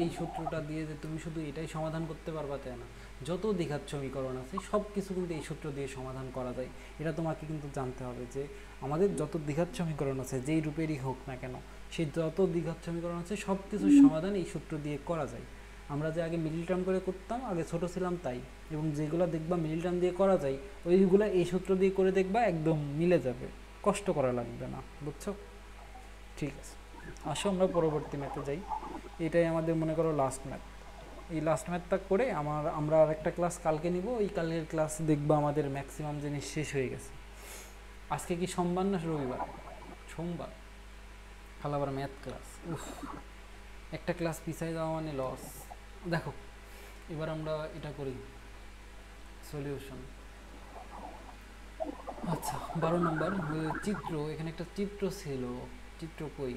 এই সূত্রটা দিয়ে যে তুমি শুধু এটাই সমাধান করতে পারবা তাই না, যত দ্বিঘাত সমীকরণ আছে সব কিছু কিন্তু এই সূত্র দিয়ে সমাধান করা যায়। এটা তোমাকে কিন্তু জানতে হবে যে আমাদের যত দ্বিঘাত সমীকরণ আছে যেই রূপেরই হোক না কেন, সেই যত দ্বিঘাত সমীকরণ আছে সব কিছুর সমাধান এই সূত্র দিয়ে করা যায়। আমরা যে আগে মিডল টার্ম করে করতাম, আগে ছোট ছিলাম তাই, এবং যেগুলো দেখবা মিডল টার্ম দিয়ে করা যায় ওইগুলো এই সূত্র দিয়ে করে দেখবা একদম মিলে যাবে, কষ্ট করা লাগবে না। বুঝছো? ঠিক আছে, আসো আমরা পরবর্তী ম্যাথে যাই। এটাই আমাদের মনে করো লাস্ট ম্যাথ। এই লাস্ট ম্যাথটা করে আমরা আরেকটা ক্লাস কালকে নিব। এই কালকের ক্লাস দেখবা আমাদের ম্যাক্সিমাম জিনিস শেষ হয়ে গেছে। আজকে কি সোমবার না রবিবার? সোমবার। কাল আবার ম্যাথ ক্লাস, উফ, একটা ক্লাস পিছায় যাওয়া মানে লস। দেখো এবার আমরা এটা করি সলিউশন। আচ্ছা 12 নম্বর চিত্র, এখানে একটা চিত্র ছিল, চিত্র কই?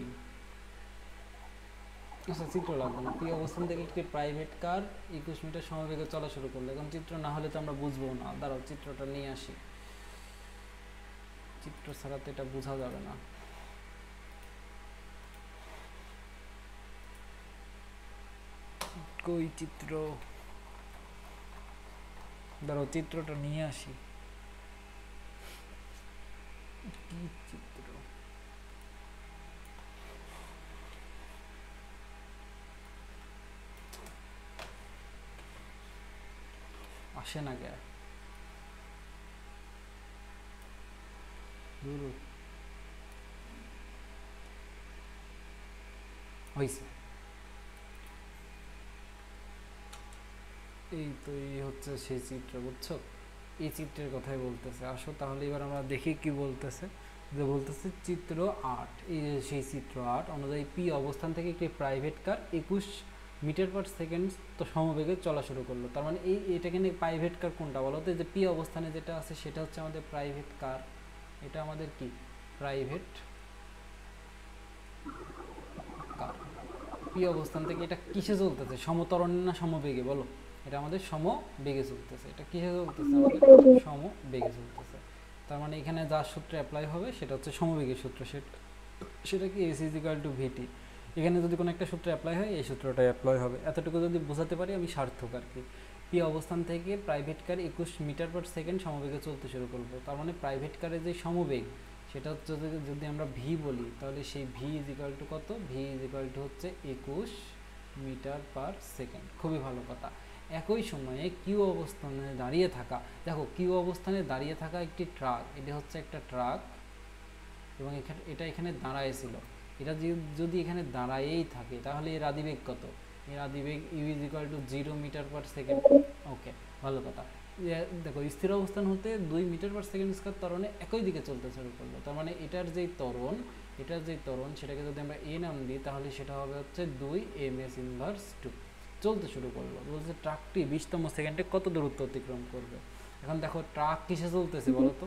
আচ্ছা চিত্র লাগবে না। পি অবস্থান থেকে একটি প্রাইভেট কার 21 মিটার সমবেগে চলা শুরু করলো। এখন চিত্র না হলে তো আমরা বুঝবো না, দাঁড়াও চিত্রটা নিয়ে আসি, চিত্র ছাড়া তো এটা বোঝা যাবে না। কই চিত্র? দাঁড়াও চিত্রটা নিয়ে আসি। কি চিত্র? আসে না কে? হয়েছে, এই তো এই হচ্ছে সেই চিত্র। বুঝছো? এই চিত্রের কথাই বলতেছে। আসো তাহলে এবার আমরা দেখি কি বলতেছে। যে বলতেছে চিত্র 8, এই সেই চিত্র 8 অনুযায়ী পি অবস্থান থেকে একটি private car 21 metre per second তো সমবেগে চলা শুরু করলো। তার মানে এটা কিন্তু প্রাইভেট কার কোনটা বলো তো? যে পি অবস্থানে যেটা আছে সেটা হচ্ছে আমাদের প্রাইভেট কার। এটা আমাদের কি? Private car. পি অবস্থান থেকে এটা কিসে চলতেছে, সমত্বরণে না সমবেগে বলো? এটা আমাদের সমবেগে চলতেছে। এটা কিসে চলতেছে? আমাদের সমবেগে চলতেছে। তার মানে এখানে যার সূত্রে অ্যাপ্লাই হবে সেটা হচ্ছে সমবেগের সূত্র, সেটা কি এস ইজ ইকুয়াল টু ভিটি। এখানে যদি কোনো একটা সূত্র অ্যাপ্লাই হয় এই সূত্রটাই অ্যাপ্লাই হবে। এতটুকু যদি বোঝাতে পারি আমি সার্থক আর কি। পি অবস্থান থেকে private car 21 metre per second সমবেগে চলতে শুরু করবো। তার মানে প্রাইভেট কারের যে সমবেগ সেটা হচ্ছে যদি আমরা ভি বলি তাহলে সেই ভি ইজ ইকুয়াল টু কত? ভি ইজ ইকুয়াল টু হচ্ছে 21 মিটার পার সেকেন্ড। খুবই ভালো কথা। একই সময়ে কিউ অবস্থানে দাঁড়িয়ে থাকা, দেখো কিউ অবস্থানে দাঁড়িয়ে থাকা একটি ট্রাক, এটা হচ্ছে একটা ট্রাক এবং এটা এখানে দাঁড়ায়ছিল। এটা যদি এখানে দাঁড়ায়েই থাকে তাহলে এর আদিবেগ কত? এর আদিবেগ U is equal to 0 metre per second. Okay, ভালো কথা। দেখো স্থির অবস্থান হতে 2 মিটার পার সেকেন্ড স্কয়ার ত্বরণে একই দিকে চলতে শুরু করলো। তার মানে এটার যেই ত্বরণ সেটাকে যদি আমরা এ নাম দিই তাহলে সেটা হবে হচ্ছে 2 ms ইনভার্স 2। চলতে শুরু করলো, বলছে ট্রাকটি 20তম সেকেন্ডে কত দূরত্ব অতিক্রম করবে। এখন দেখো ট্রাক কিসে চলতেছে বলো তো?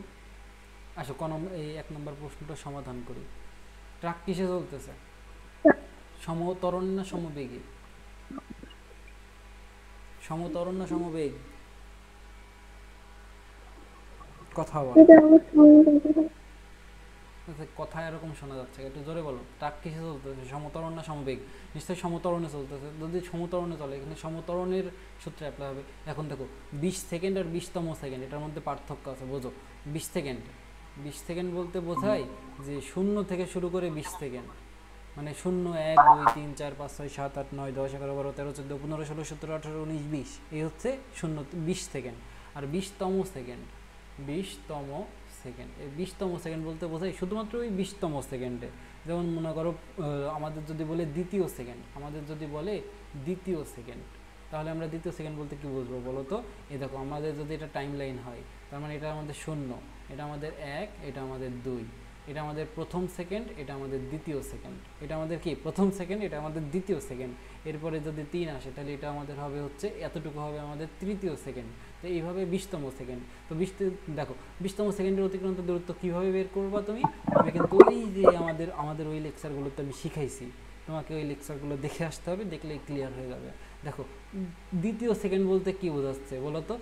আসো এই 1 নম্বর প্রশ্নটা সমাধান করি। ট্রাক কিসে চলতেছে? সমত্বরণ না সমবেগে? সমত্বরণ না সমবেগ? কথা বল, কথা এরকম শোনা যাচ্ছে, একটু জোরে বলো। ট্রাক কিসে চলতেছে, সমত্বরণ না সমবেগ? নিশ্চয়ই সমত্বরণে চলতেছে। যদি সমত্বরণে চলে এখানে সমত্বরণের সূত্রে অ্যাপ্লাই হবে। এখন দেখো 20 সেকেন্ড আর 20তম সেকেন্ড এটার মধ্যে পার্থক্য আছে, বোঝো। 20 সেকেন্ড বলতে বোঝায় যে 0 থেকে শুরু করে 20 সেকেন্ড, মানে 0, 1, 2, 3, 4, 5, 6, 7, 8, 9, 10, 11, 12, 13, 14, 15, 16, 17, 18, 19, 20 এই হচ্ছে 20 সেকেন্ড। আর 20তম সেকেন্ড এই 20তম সেকেন্ড বলতে বোঝায় শুধুমাত্র ওই 20তম সেকেন্ডে। যেমন মনে করো আমাদের যদি বলে দ্বিতীয় সেকেন্ড, তাহলে আমরা দ্বিতীয় সেকেন্ড বলতে কি বুঝবো বলো তো? এই দেখো আমাদের যদি এটা টাইম লাইন হয় তার মানে এটা আমাদের 0, এটা আমাদের 1, এটা আমাদের 2, এটা আমাদের প্রথম সেকেন্ড, এটা আমাদের দ্বিতীয় সেকেন্ড, এটা আমাদের কি প্রথম সেকেন্ড, এটা আমাদের দ্বিতীয় সেকেন্ড। এরপরে যদি 3 আসে তাহলে এটা আমাদের হবে হচ্ছে এতটুকু হবে আমাদের তৃতীয় সেকেন্ড। তো এইভাবে 20তম সেকেন্ড। তো দেখো 20তম সেকেন্ডের অতিক্রান্ত দূরত্ব কীভাবে বের করবা তুমি? আমি কিন্তু ওই যে আমাদের ওই লেকচারগুলোতে আমি শিখাইছি, তোমাকে ওই লেকচারগুলো দেখে আসতে হবে, দেখলেই ক্লিয়ার হয়ে যাবে। দেখো দ্বিতীয় সেকেন্ড বলতে কি বোঝাচ্ছে বলো তো?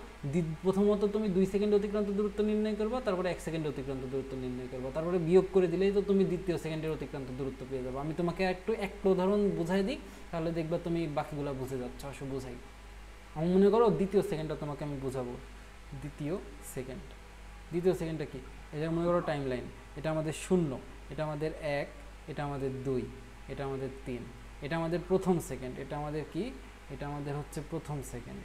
প্রথমত তুমি 2 সেকেন্ড অতিক্রান্ত দূরত্ব নির্ণয় করবা, তারপরে 1 সেকেন্ড অতিক্রান্ত দূরত্ব নির্ণয় করবা, তারপরে বিয়োগ করে দিলেই তো তুমি দ্বিতীয় সেকেন্ডের অতিক্রান্ত দূরত্ব পেয়ে যাবে। আমি তোমাকে একটা উদাহরণ বুঝাই দিই, তাহলে দেখবা তুমি বাকিগুলো বুঝে যাচ্ছ। আসো বুঝাই। আমি মনে করো দ্বিতীয় সেকেন্ডটা তোমাকে আমি বুঝাবো। দ্বিতীয় সেকেন্ডটা কি? এটা মনে করো টাইম লাইন। এটা আমাদের 0, এটা আমাদের 1, এটা আমাদের 2, এটা আমাদের 3, এটা আমাদের প্রথম সেকেন্ড, এটা আমাদের কি? এটা আমাদের হচ্ছে প্রথম সেকেন্ড,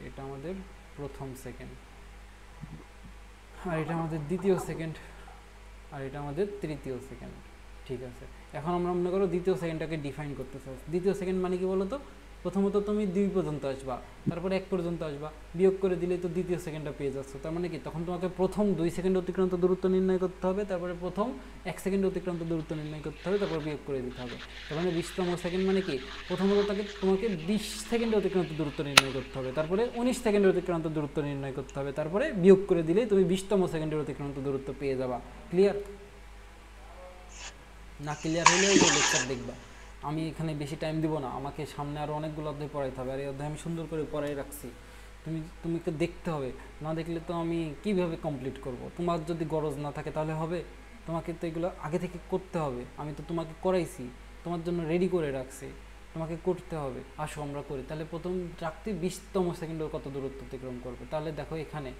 আর এটা আমাদের দ্বিতীয় সেকেন্ড, আর এটা আমাদের তৃতীয় সেকেন্ড। ঠিক আছে, এখন আমরা মনে করো দ্বিতীয় সেকেন্ডটাকে ডিফাইন করতে চাই। দ্বিতীয় সেকেন্ড মানে কি বলো তো? প্রথমত তুমি 2 পর্যন্ত আসবা, তারপরে 1 পর্যন্ত আসবা, বিয়োগ করে দিলেই তো দ্বিতীয় সেকেন্ডটা পেয়ে যাচ্ছ। তার মানে কি তখন তোমাকে প্রথম 2 সেকেন্ড অতিক্রান্ত দূরত্ব নির্ণয় করতে হবে, তারপরে প্রথম 1 সেকেন্ড অতিক্রান্ত দূরত্ব নির্ণয় করতে হবে, তারপর বিয়োগ করে দিতে হবে। তার মানে 20তম সেকেন্ড মানে কি? প্রথমত তোমাকে 20 সেকেন্ড অতিক্রান্ত দূরত্ব নির্ণয় করতে হবে, তারপরে 19 সেকেন্ডের অতিক্রান্ত দূরত্ব নির্ণয় করতে হবে, তারপরে বিয়োগ করে দিলেই তুমি 20তম সেকেন্ডের অতিক্রান্ত দূরত্ব পেয়ে যাবা। ক্লিয়ার? না ক্লিয়ার হলে ওই লেকচার দেখবা। আমি এখানে বেশি টাইম দিব না, আমাকে সামনে আরও অনেকগুলো অধ্যায় পড়াইতে হবে, আর এই অধ্যায় আমি সুন্দর করে পড়াই রাখছি। তুমি তো দেখতে হবে, না দেখলে তো আমি কিভাবে কমপ্লিট করব? তোমার যদি গরজ না থাকে তাহলে হবে? তোমাকে তো এগুলো আগে থেকে করতে হবে। আমি তো তোমাকে করাইছি, তোমার জন্য রেডি করে রাখছি, তোমাকে করতে হবে। আসো আমরা করি। তাহলে প্রথম ট্রাকটি 20তম সেকেন্ডের কত দূরত্ব অতিক্রম করবে? তাহলে দেখো এখানে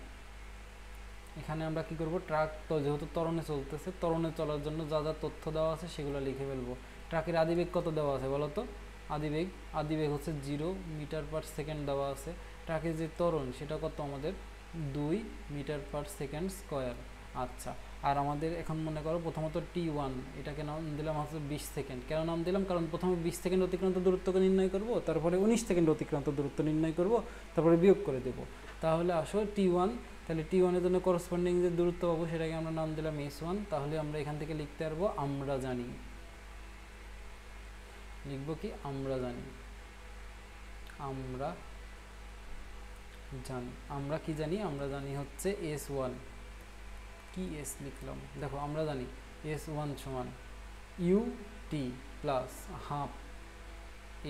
আমরা কি করব? ট্রাক তো যেহেতু ত্বরণে চলতেছে, ত্বরণে চলার জন্য যা যা তথ্য দেওয়া আছে সেগুলো লিখে ফেলবো। ট্রাকের আদিবেগ কত দেওয়া আছে বলো তো? আদিবেগ হচ্ছে 0 মিটার পার সেকেন্ড দেওয়া আছে। ট্রাকের যে ত্বরণ সেটা কত আমাদের? 2 মিটার পার সেকেন্ড স্কোয়ার। আচ্ছা, আর আমাদের এখন মনে করো প্রথমত T1, এটাকে নাম দিলাম হচ্ছে 20 সেকেন্ড। কেন নাম দিলাম? কারণ প্রথমে 20 সেকেন্ড অতিক্রান্ত দূরত্বকে নির্ণয় করব, তারপরে 19 সেকেন্ড অতিক্রান্ত দূরত্ব নির্ণয় করব, তারপরে বিয়োগ করে দেব। তাহলে আসো T1, তাহলে T1 এর জন্য করসপন্ডিং যে দূরত্ব পাবো সেটাকে আমরা নাম দিলাম S1। তাহলে আমরা এখান থেকে লিখতে পারবো আমরা জানি। লিখবো কি? আমরা জানি। আমরা কি জানি? আমরা জানি হচ্ছে S1। কি S লিখলাম? দেখো আমরা জানি S1 সমান UT প্লাস হাফ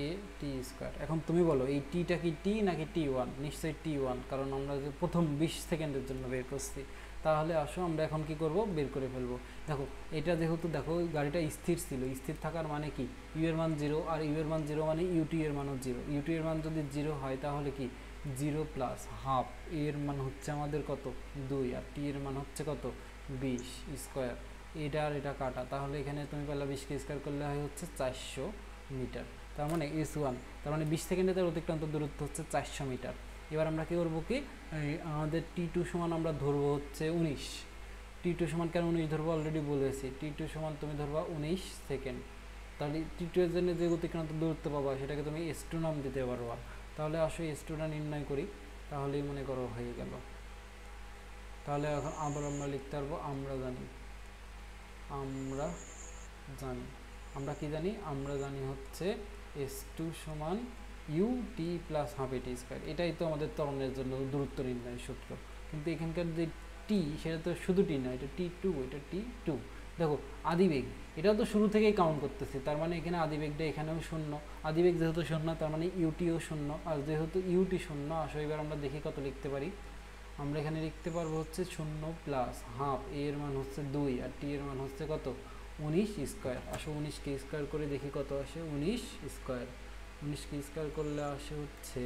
এ টি স্কোয়ার। এখন তুমি বলো এই টিটা কি টি নাকি T1? নিশ্চয়ই T1, কারণ আমরা যে প্রথম 20 সেকেন্ডের জন্য বের করছি। তাহলে আসো আমরা এখন কি করব, বের করে ফেলবো। দেখো এটা যেহেতু দেখো গাড়িটা স্থির ছিল, স্থির থাকার মানে কি ইউ এর মান 0, আর ইউ এর মান 0 মানে ইউটি এর মানও 0। ইউটি এর মান যদি 0 হয় তাহলে কি 0 প্লাস হাফ এর মান হচ্ছে আমাদের কত 2, আর টি এর মান হচ্ছে কত 20 স্কোয়ার। এটা আর এটা কাটা, তাহলে এখানে তুমি পেলা 20কে স্কোয়ার করলে হয় হচ্ছে 400 মিটার। তার মানে S1, তার মানে 20 সেকেন্ডে তার অতিক্রান্ত দূরত্ব হচ্ছে 400 মিটার। এবার আমরা কি করবো কি আমাদের T2 সমান আমরা ধরবো হচ্ছে 19। T2 সমান কেন 19 ধরবো অলরেডি বলেছি। T2 সমান তুমি ধরবা 19 সেকেন্ড। তাহলে T2 এর জন্য যে অতিক্রান্ত দূরত্ব পাবা সেটাকে তুমি S2 নাম দিতে পারবা। তাহলে আসো S2টা নির্ণয় করি, তাহলেই মনে করো হয়ে গেল। তাহলে এখন আবার আমরা লিখতে পারবো আমরা জানি আমরা কি জানি, আমরা জানি হচ্ছে S2 সমান ইউ টি প্লাস হাফ এটি স্কোয়ার। এটাই তো আমাদের ত্বরণের জন্য দূরত্ব নির্ণয়ের সূত্র। কিন্তু এখানকার যে টি সেটা তো শুধু টি না, এটা T2, এটা T2। দেখো আদিবেগ এটাও তো শুরু থেকেই কাউন্ট করতেছি, তার মানে এখানে আদিবেগটা এখানেও শূন্য। আদিবেগ যেহেতু শূন্য তার মানে ইউটিও শূন্য, আর যেহেতু ইউটি শূন্য আসো এবার আমরা দেখি কত লিখতে পারি। আমরা এখানে লিখতে পারবো হচ্ছে 0 প্লাস হাফ এর মান হচ্ছে 2, আর টি এর মান হচ্ছে কত 19 স্কোয়ার। আসো 19কে স্কোয়ার করে দেখি কত আসে 19 স্কোয়ার। 19কে স্কোয়ার করলে আসে হচ্ছে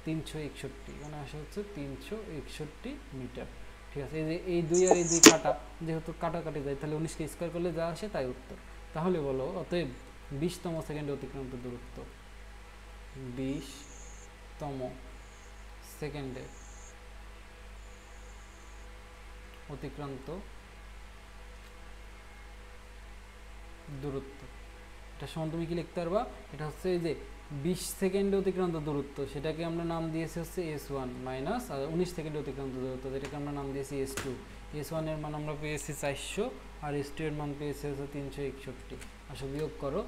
361, মানে আসে হচ্ছে 361 মিটার। ঠিক আছে, এই যে এই 2 আর এই 2 কাটা, যেহেতু কাটাকাটি যায় তাহলে 19কে স্কোয়ার করলে যা আসে তাই উত্তর। তাহলে বলো অতএব 20তম সেকেন্ডে অতিক্রান্ত দূরত্ব, 20তম সেকেন্ডে অতিক্রান্ত দূরত্ব, এটা সমান তুমি কি লিখতে পারবা, এটা হচ্ছে এই যে 20 সেকেন্ডে অতিক্রান্ত দূরত্ব সেটাকে আমরা নাম দিয়েছি হচ্ছে S1 মাইনাস, আর 19 সেকেন্ডে অতিক্রান্ত দূরত্ব যেটাকে আমরা নাম দিয়েছি S2। S1 এর মান আমরা পেয়েছি 400, আর S2 এর মান পেয়েছি হচ্ছে 361। আসলে বিয়োগ করো,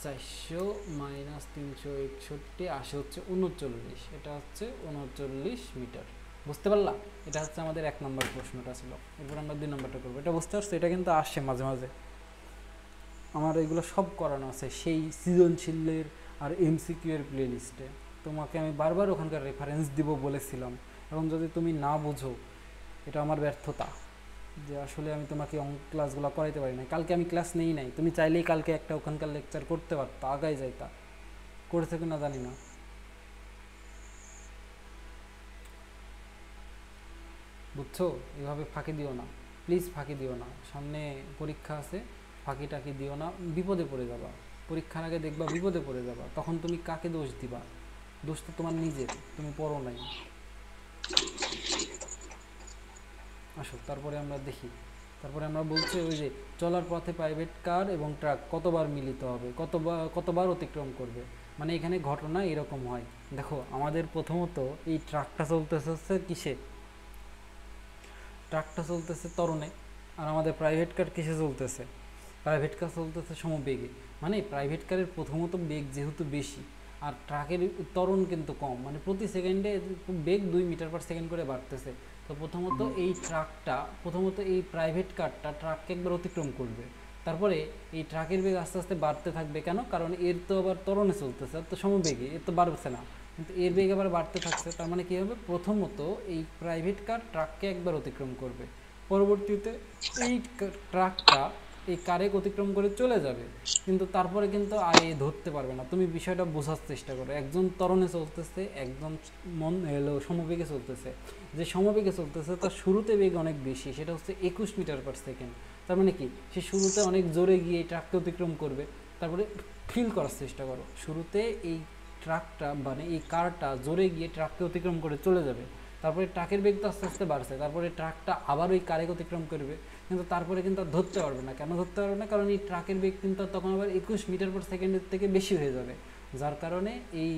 400 মাইনাস 361 আসে হচ্ছে 39, এটা হচ্ছে 39 মিটার। বুঝতে পারলা? এটা হচ্ছে আমাদের 1 নম্বর প্রশ্নটা ছিল। এরপর আমরা 2 নম্বরটা করবো। এটা বুঝতে পারছো? এটা কিন্তু আসে মাঝে মাঝে, আমার এগুলো সব করানো আছে সেই সৃজনশীলের আর MCQ এর প্লে লিস্টে। তোমাকে আমি বারবার ওখানকার রেফারেন্স দিব বলেছিলাম, এবং যদি তুমি না বোঝো এটা আমার ব্যর্থতা, যে আসলে আমি তোমাকে ক্লাসগুলো করাইতে পারি না। কালকে আমি ক্লাস নেই নাই, তুমি চাইলেই কালকে একটা ওখানকার লেকচার করতে পারতো, আগায় যাইতা। করেছে কিনা জানি না। বুঝছো? এভাবে ফাঁকি দিও না, প্লিজ ফাঁকি দিও না। সামনে পরীক্ষা আছে, ফাঁকি টাকি দিও না, বিপদে পড়ে যাবা। পরীক্ষার আগে দেখবা বিপদে পড়ে যাবা, তখন তুমি কাকে দোষ দিবা? দোষ তো তোমার নিজের, তুমি পড়ো নাই। আসো তারপরে আমরা দেখি। তারপরে আমরা বলছি ওই যে চলার পথে প্রাইভেট কার এবং ট্রাক কতবার মিলিত হবে, কতবার অতিক্রম করবে। মানে এখানে ঘটনা এরকম হয়। দেখো আমাদের প্রথমত এই ট্রাকটা চলতেছে হচ্ছে কিসে, ট্রাকটা চলতেছে ত্বরণে, আর আমাদের প্রাইভেট কার কিসে চলতেছে, প্রাইভেট কার চলতেছে সমবেগে। মানে প্রাইভেট কারের প্রথমত বেগ যেহেতু বেশি, আর ট্রাকের ত্বরণ কিন্তু কম, মানে প্রতি সেকেন্ডে বেগ 2 মিটার পার সেকেন্ড করে বাড়তেছে। তো প্রথমত এই প্রাইভেট কারটা ট্রাককে একবার অতিক্রম করবে, তারপরে এই ট্রাকের বেগ আস্তে আস্তে বাড়তে থাকবে। কেন? কারণ এর তো আবার ত্বরণে চলতেছে, আর তো সমবেগে, এর তো বাড়ছে না, কিন্তু এর বেগ আবার বাড়তে থাকছে। তার মানে কী হবে, প্রথমত এই প্রাইভেট কার ট্রাককে একবার অতিক্রম করবে, পরবর্তীতে এই ট্রাকটা এই কারে অতিক্রম করে চলে যাবে, কিন্তু তারপরে কিন্তু আর এ ধরতে পারবে না। তুমি বিষয়টা বোঝার চেষ্টা করো, একজন ত্বরণে চলতেছে, একজন সমবেগে চলতেছে। যে সমবেগে চলতেছে তার শুরুতে বেগ অনেক বেশি, সেটা হচ্ছে 21 মিটার পার সেকেন্ড। তার মানে কি, সে শুরুতে অনেক জোরে গিয়ে এই ট্রাককে অতিক্রম করবে। তারপরে ফিল করার চেষ্টা করো, শুরুতে এই ট্রাকটা মানে এই কারটা জোরে গিয়ে ট্রাককে অতিক্রম করে চলে যাবে, তারপরে ট্রাকের বেগ তো আস্তে আস্তে বাড়ছে, তারপরে ট্রাকটা আবার ওই কারে অতিক্রম করবে, কিন্তু তারপরে কিন্তু আর ধরতে পারবে না। কেন ধরতে পারবে না? কারণ এই ট্রাকের বেগ কিন্তু তখন আবার 21 মিটার পার সেকেন্ডের থেকে বেশি হয়ে যাবে, যার কারণে এই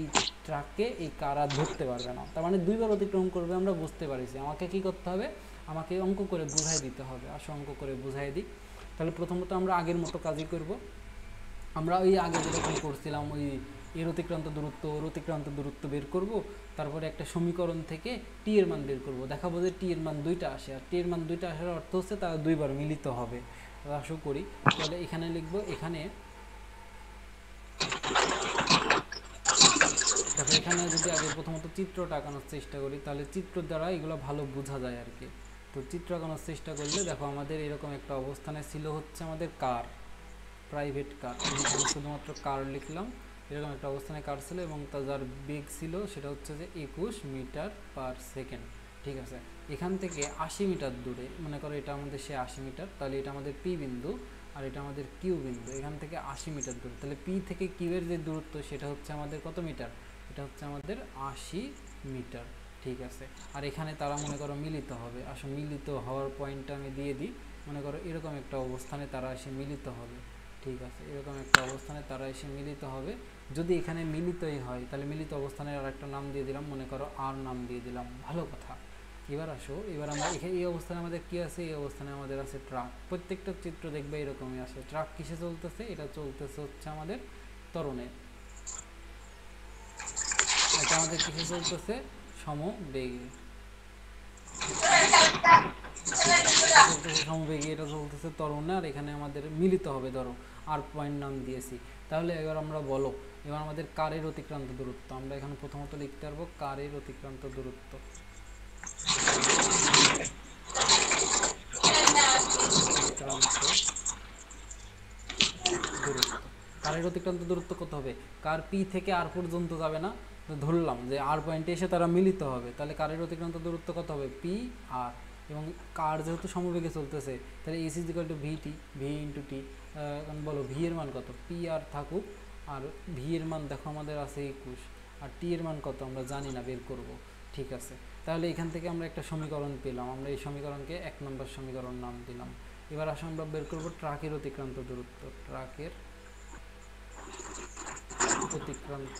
ট্রাককে এই কার আর ধরতে পারবে না। তার মানে 2বার অতিক্রম করবে। আমরা বুঝতে পারছি, আমাকে কি করতে হবে, আমাকে অঙ্ক করে বুঝাই দিতে হবে। আসো অঙ্ক করে বুঝাই দিই। তাহলে প্রথমত আমরা আগের মতো কাজই করব। আমরা ওই আগে যেরকম করছিলাম, ওই এর অতিক্রান্ত দূরত্ব ওর অতিক্রান্ত দূরত্ব বের করব, তারপরে একটা সমীকরণ থেকে টি এর মান বের করব, দেখাবো যে টি এর মান 2টা আসে, আর টি এর মান 2টা আসার অর্থ হচ্ছে তারা 2বার মিলিত হবে। আসো করি। তাহলে এখানে লিখব, এখানে এখানে যদি আগে প্রথমত চিত্রটা আঁকানোর চেষ্টা করি, তাহলে চিত্র দ্বারা এগুলো ভালো বোঝা যায় আর কি। তো চিত্র আঁকানোর চেষ্টা করলে দেখো আমাদের এরকম একটা অবস্থানে ছিল হচ্ছে আমাদের কার, প্রাইভেট কার, এখানে শুধুমাত্র কার লিখলাম, এরকম একটা অবস্থানে কার ছিল এবং তার যার বেগ ছিল সেটা হচ্ছে যে 21 মিটার পার সেকেন্ড। ঠিক আছে, এখান থেকে 80 মিটার দূরে, মনে করো এটা আমাদের সে 80 মিটার, তাহলে এটা আমাদের পি বিন্দু আর এটা আমাদের কিউ বিন্দু, এখান থেকে 80 মিটার দূরে, তাহলে পি থেকে কিউ এর যে দূরত্ব সেটা হচ্ছে আমাদের কত মিটার, এটা হচ্ছে আমাদের 80 মিটার। ঠিক আছে, আর এখানে তারা মনে করো মিলিত হবে, আসলে মিলিত হওয়ার পয়েন্টটা আমি দিয়ে দিই, মনে করো এরকম একটা অবস্থানে তারা এসে মিলিত হবে। ঠিক আছে, এরকম একটা অবস্থানে তারা এসে মিলিত হবে। যদি এখানে মিলিতই হয় তাহলে মিলিত অবস্থানের আর একটা নাম দিয়ে দিলাম, মনে করো আর নাম দিয়ে দিলাম, ভালো কথা। এবার আসো, এবার আমরা এখানে এই অবস্থানে আমাদের কি আছে, এই অবস্থানে আমাদের আছে ট্রাক। প্রত্যেকটা চিত্র দেখবে এরকমই আসে। ট্রাক কিসে চলতেছে, এটা চলতেছে হচ্ছে আমাদের ত্বরণে, এটা আমাদের কিসে চলতেছে, সমবেগে। সমবেগে এটা চলতেছে ত্বরণে, আর এখানে আমাদের মিলিত হবে, ধরো আর পয়েন্ট নাম দিয়েছি। তাহলে এবার আমরা বলো, এবার আমাদের কারের অতিক্রান্ত দূরত্ব আমরা এখানে প্রথমত লিখতে পারবো, কারের অতিক্রান্ত দূরত্ব, কারের অতিক্রান্ত দূরত্ব কত হবে, কার পি থেকে আর পর্যন্ত যাবে না, ধরলাম যে আর পয়েন্টে এসে তারা মিলিত হবে, তাহলে কারের অতিক্রান্ত দূরত্ব কত হবে, পি আর, এবং কার যেহেতু সমবেগে চলতেছে তাহলে S is equal to V T, V into T. বলো ভি এর মান কত, পি আর থাকুক, আর ভি এর মান দেখো আমাদের আছে 21, আর টি এর মান কত আমরা জানি না, বের করব। ঠিক আছে, তাহলে এখান থেকে আমরা একটা সমীকরণ পেলাম, আমরা এই সমীকরণকে 1 নম্বর সমীকরণ নাম দিলাম। এবার আসো আমরা বের করব ট্রাকের অতিক্রান্ত দূরত্ব, ট্রাকের অতিক্রান্ত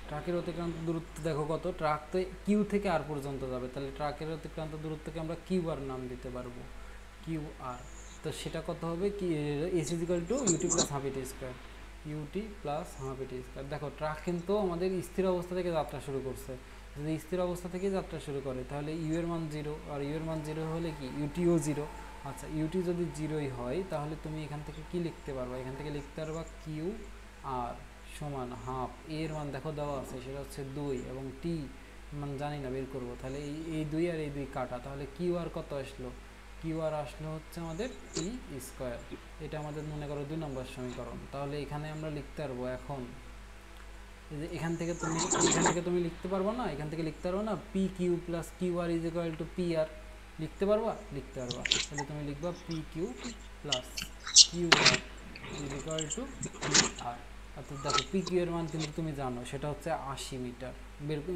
ট্রাকের অতিক্রান্ত দূরত্ব দেখো কত, ট্রাক তো কিউ থেকে আর পর্যন্ত যাবে, তাহলে ট্রাকের অতিক্রান্ত দূরত্বকে আমরা কিউ আর নাম দিতে পারবো, কিউ আর। তো সেটা কত হবে, কি s is equal to UT plus half a t square, u t plus half a t square. দেখো ট্রাক কিন্তু আমাদের স্থির অবস্থা থেকে যাত্রা শুরু করছে, যদি স্থির অবস্থা থেকে যাত্রা শুরু করে তাহলে ইউ এর মান 0, আর ইউ এর মান 0 হলে কি ইউটিও 0। আচ্ছা, ইউটি যদি 0ই হয় তাহলে তুমি এখান থেকে কি লিখতে পারবা, এখান থেকে লিখতে পারবা কিউ আর সমান হাফ, এর মান দেখো দেওয়া আছে সেটা হচ্ছে 2, এবং টি মান জানি না, বের করবো। তাহলে এই 2 আর এই 2 কাটা, তাহলে কিউ আর কত আসলো, কিউ আর আসলো হচ্ছে আমাদের টি স্কোয়ার। এটা আমাদের মনে করো 2 নম্বর সমীকরণ। তাহলে এখানে আমরা লিখতে পারবো এখন, এখান থেকে তুমি লিখতে পারবো না, এখান থেকে লিখতে পারবো না, P Q plus Q R is equal to P R, লিখতে পারবা, লিখতে পারবা। তাহলে তুমি লিখবা P Q plus Q R is equal to P R. অর্থাৎ দেখো পি কিউ এর মান কিন্তু তুমি জানো সেটা হচ্ছে 80 মিটার,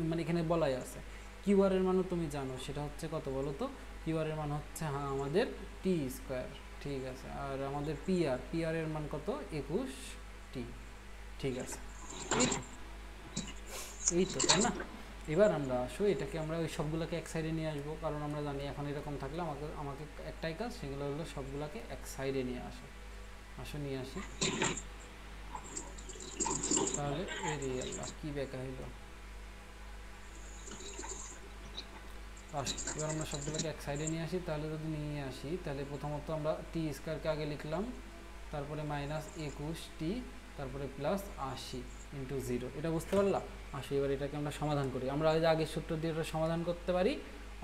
মানে এখানে বলাই আছে। কিউ আর এর মানও তুমি জানো সেটা হচ্ছে কত বলো তো, কিউ আর এর মান হচ্ছে আমাদের টি স্কোয়ার। ঠিক আছে, আর আমাদের পি আর এর মান কত, 21 টি। ঠিক আছে, এই তো তাই না। এবার আমরা আসো এটাকে আমরা ওই সবগুলোকে এক সাইডে নিয়ে আসবো, কারণ আমরা জানি এখন এরকম থাকলে আমাকে একটাই কাজ, সেগুলো হলো সবগুলোকে এক সাইডে নিয়ে আসো নিয়ে আসি। তাহলে কি বেকা হইল, এবার আমরা সবগুলোকে এক সাইডে নিয়ে আসি। তাহলে যদি নিয়ে আসি তাহলে প্রথমত আমরা টি স্কোয়ারকে আগে লিখলাম, তারপরে মাইনাস 21 টি, তারপরে প্লাস 80 ইন্টু 0, এটা বুঝতে পারলাম। আসি এবার এটাকে আমরা সমাধান করি, আমরা ওই যে আগের সূত্র দিয়ে এটা সমাধান করতে পারি,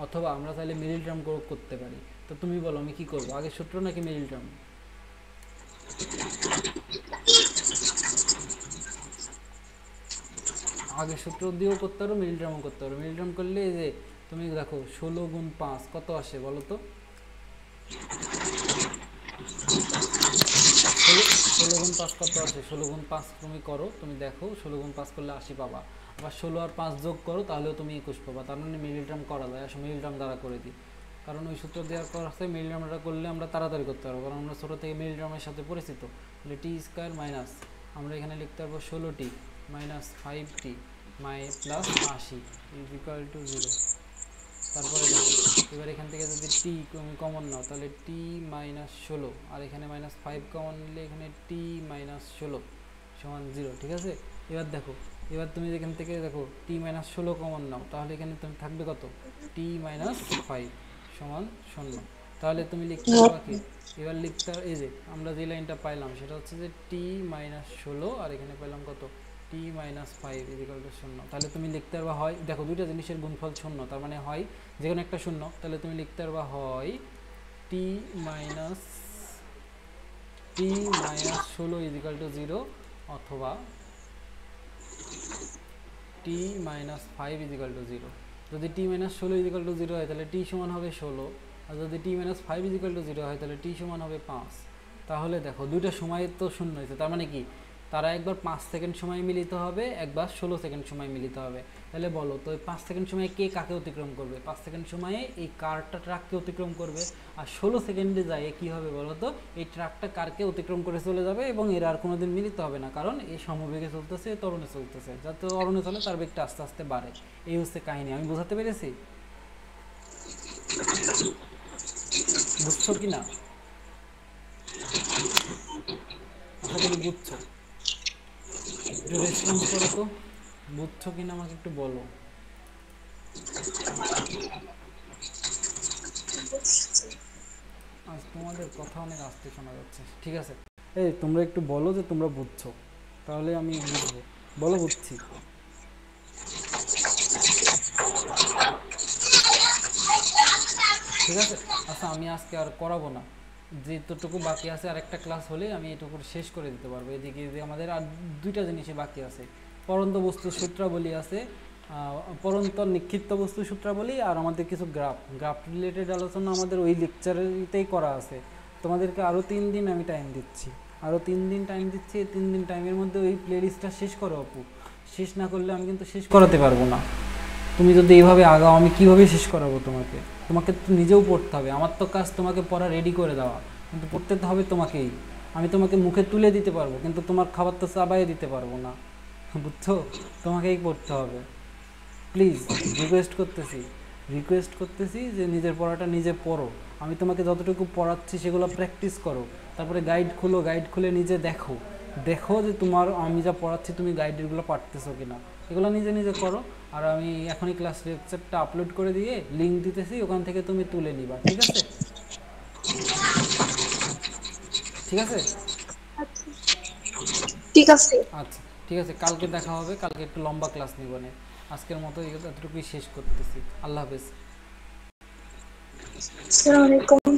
অথবা আমরা চাইলে মিডল টার্ম করতে পারি। তো তুমি বলো আমি কি করবো, আগের সূত্র নাকি মিডল টার্ম? আগের সূত্র দিয়েও করতে পারো, মিডল টার্মও করতে পারো। মিডল টার্ম করলে এই যে তুমি দেখো 16 গুণ 5 কত আসে বলো তো, 16 গুণ 5 কত আসে, 16 গুণ 5 তুমি করো, তুমি দেখো 16 গুণ 5 করলে 80 পাবা, আবার 16 আর 5 যোগ করো তাহলেও তুমি 21 পাবা। তার মানে মিডল টার্ম করা যায়, আসলে মিডল টার্ম দ্বারা করে দিই, কারণ ওই সূত্র দেওয়ার পর আছে মিডল টার্মটা করলে আমরা তাড়াতাড়ি করতে পারবো, কারণ আমরা ছোটো থেকে মিডল টার্মের সাথে পরিচিত। তাহলে টি স্কোয়ার মাইনাস, আমরা এখানে লিখতে পারবো 16টি মাইনাস 5টি প্লাস 80 ইজ ইকুয়াল টু 0। তারপরে দেখো এবার এখান থেকে যদি টি কমন নাও তাহলে টি মাইনাস 16, আর এখানে মাইনাস 5 কমন নিলে এখানে টি মাইনাস 16 সমান 0। ঠিক আছে, এবার দেখো, এবার তুমি এখান থেকে দেখো টি মাইনাস 16 কমন নাও, তাহলে এখানে তুমি থাকবে কত, টি মাইনাস 5 সমান 0। তাহলে তুমি লিখতে পারবা কি, এবার লিখতে, এই যে আমরা যে লাইনটা পাইলাম সেটা হচ্ছে যে টি মাইনাস 16 আর এখানে পেলাম কত, টি মাইনাস 5 ইজিক্যাল টু 0। তাহলে তুমি লিখতে পারবা হয়, দেখো দুইটা জিনিসের গুণফল শূন্য, তার মানে হয় যে কোনো একটা শূন্য, তাহলে তুমি লিখতে পারবা হয় টি মাইনাস 16 ইজিক্যাল টু 0, অথবা টি মাইনাস 5 ইজিক্যাল টু 0। যদি টি মাইনাস 16 ইজিক্যাল টু 0 হয় তাহলে টি সমান হবে 16, আর যদি টি মাইনাস 5 ইজিক্যাল টু 0 হয় তাহলে টি সমান হবে 5। তাহলে দেখো দুইটা সময় তো শূন্য হয়েছে, তার মানে কি তারা একবার 5 সেকেন্ড সময় মিলিত হবে, একবার 16 সেকেন্ড সময় মিলিত হবে। তাহলে বলো তো 5 সেকেন্ড সময়ে কে কাকে অতিক্রম করবে? 5 সেকেন্ড সময়ে এই কারটা ট্রাককে অতিক্রম করবে, আর 16 সেকেন্ডে যায় কি হবে বলো তো, এই ট্রাকটা কারকে অতিক্রম করে চলে যাবে এবং এর আর কোনোদিন মিলিত হবে না, কারণ এই সমবেগে চলতেছে, ত্বরণে চলতেছে, যাতে ত্বরণে চলে তার বেগটা আস্তে আস্তে বাড়ে। এই হচ্ছে কাহিনী। আমি বোঝাতে পেরেছি? বুঝছো কি না? আশা করি বুঝছো। একটু রেসপন্স করো তো, বুঝছো কিনা আমাকে একটু বলো। আজ তোমাদের কথা অনেক আস্তে শোনা যাচ্ছে। ঠিক আছে, এই তোমরা একটু বলো যে তোমরা বুঝছো, তাহলে আমি বুঝবো। বলো বুঝছি। ঠিক আছে, আচ্ছা আমি আজকে আর করাবো না, যেটুকু বাকি আছে আর একটা ক্লাস হলে আমি এটুকু শেষ করে দিতে পারবো। এদিকে যে আমাদের আর দুইটা জিনিসই বাকি আছে, পরন্ত বস্তু সূত্রাবলী আছে, পরন্ত নিক্ষিপ্ত বস্তু সূত্রাবলী, আর আমাদের কিছু গ্রাফ রিলেটেড আলোচনা আমাদের ওই লেকচারেতেই করা আছে। তোমাদেরকে আরও 3 দিন আমি টাইম দিচ্ছি, আরও 3 দিন টাইম দিচ্ছি। 3 দিন টাইমের মধ্যে ওই প্লেলিস্টটা শেষ করো আপু। শেষ না করলে আমি কিন্তু শেষ করাতে পারবো না। তুমি যদি এইভাবে আগাও আমি কীভাবে শেষ করাবো তোমাকে? তোমাকে তো নিজেও পড়তে হবে। আমার তো কাজ তোমাকে পড়া রেডি করে দেওয়া, কিন্তু পড়তে তো হবে তোমাকেই। আমি তোমাকে মুখে তুলে দিতে পারবো, কিন্তু তোমার খাবার তো চাবাইয়ে দিতে পারবো না, বুঝছো? তোমাকেই পড়তে হবে। প্লিজ রিকোয়েস্ট করতেছি যে নিজের পড়াটা নিজে পড়ো। আমি তোমাকে যতটুকু পড়াচ্ছি সেগুলো প্র্যাকটিস করো, তারপরে গাইড খুলে নিজে দেখো যে তোমার আমি যা পড়াচ্ছি তুমি গাইডগুলো পারতেছো কিনা, এগুলো নিজে নিজে করো। আর আমি এখনই ক্লাস লেকচারটা আপলোড করে দিয়ে লিঙ্ক দিতেছি, ওখান থেকে তুমি তুলে নিবা। ঠিক আছে? ঠিক আছে, ঠিক আছে। আচ্ছা ঠিক আছে, কালকে দেখা হবে। কালকে একটু লম্বা ক্লাস নিব না। আজকের মতো এতটুকুই শেষ করতেছি। আল্লাহ হাফেজ। আসসালামু আলাইকুম।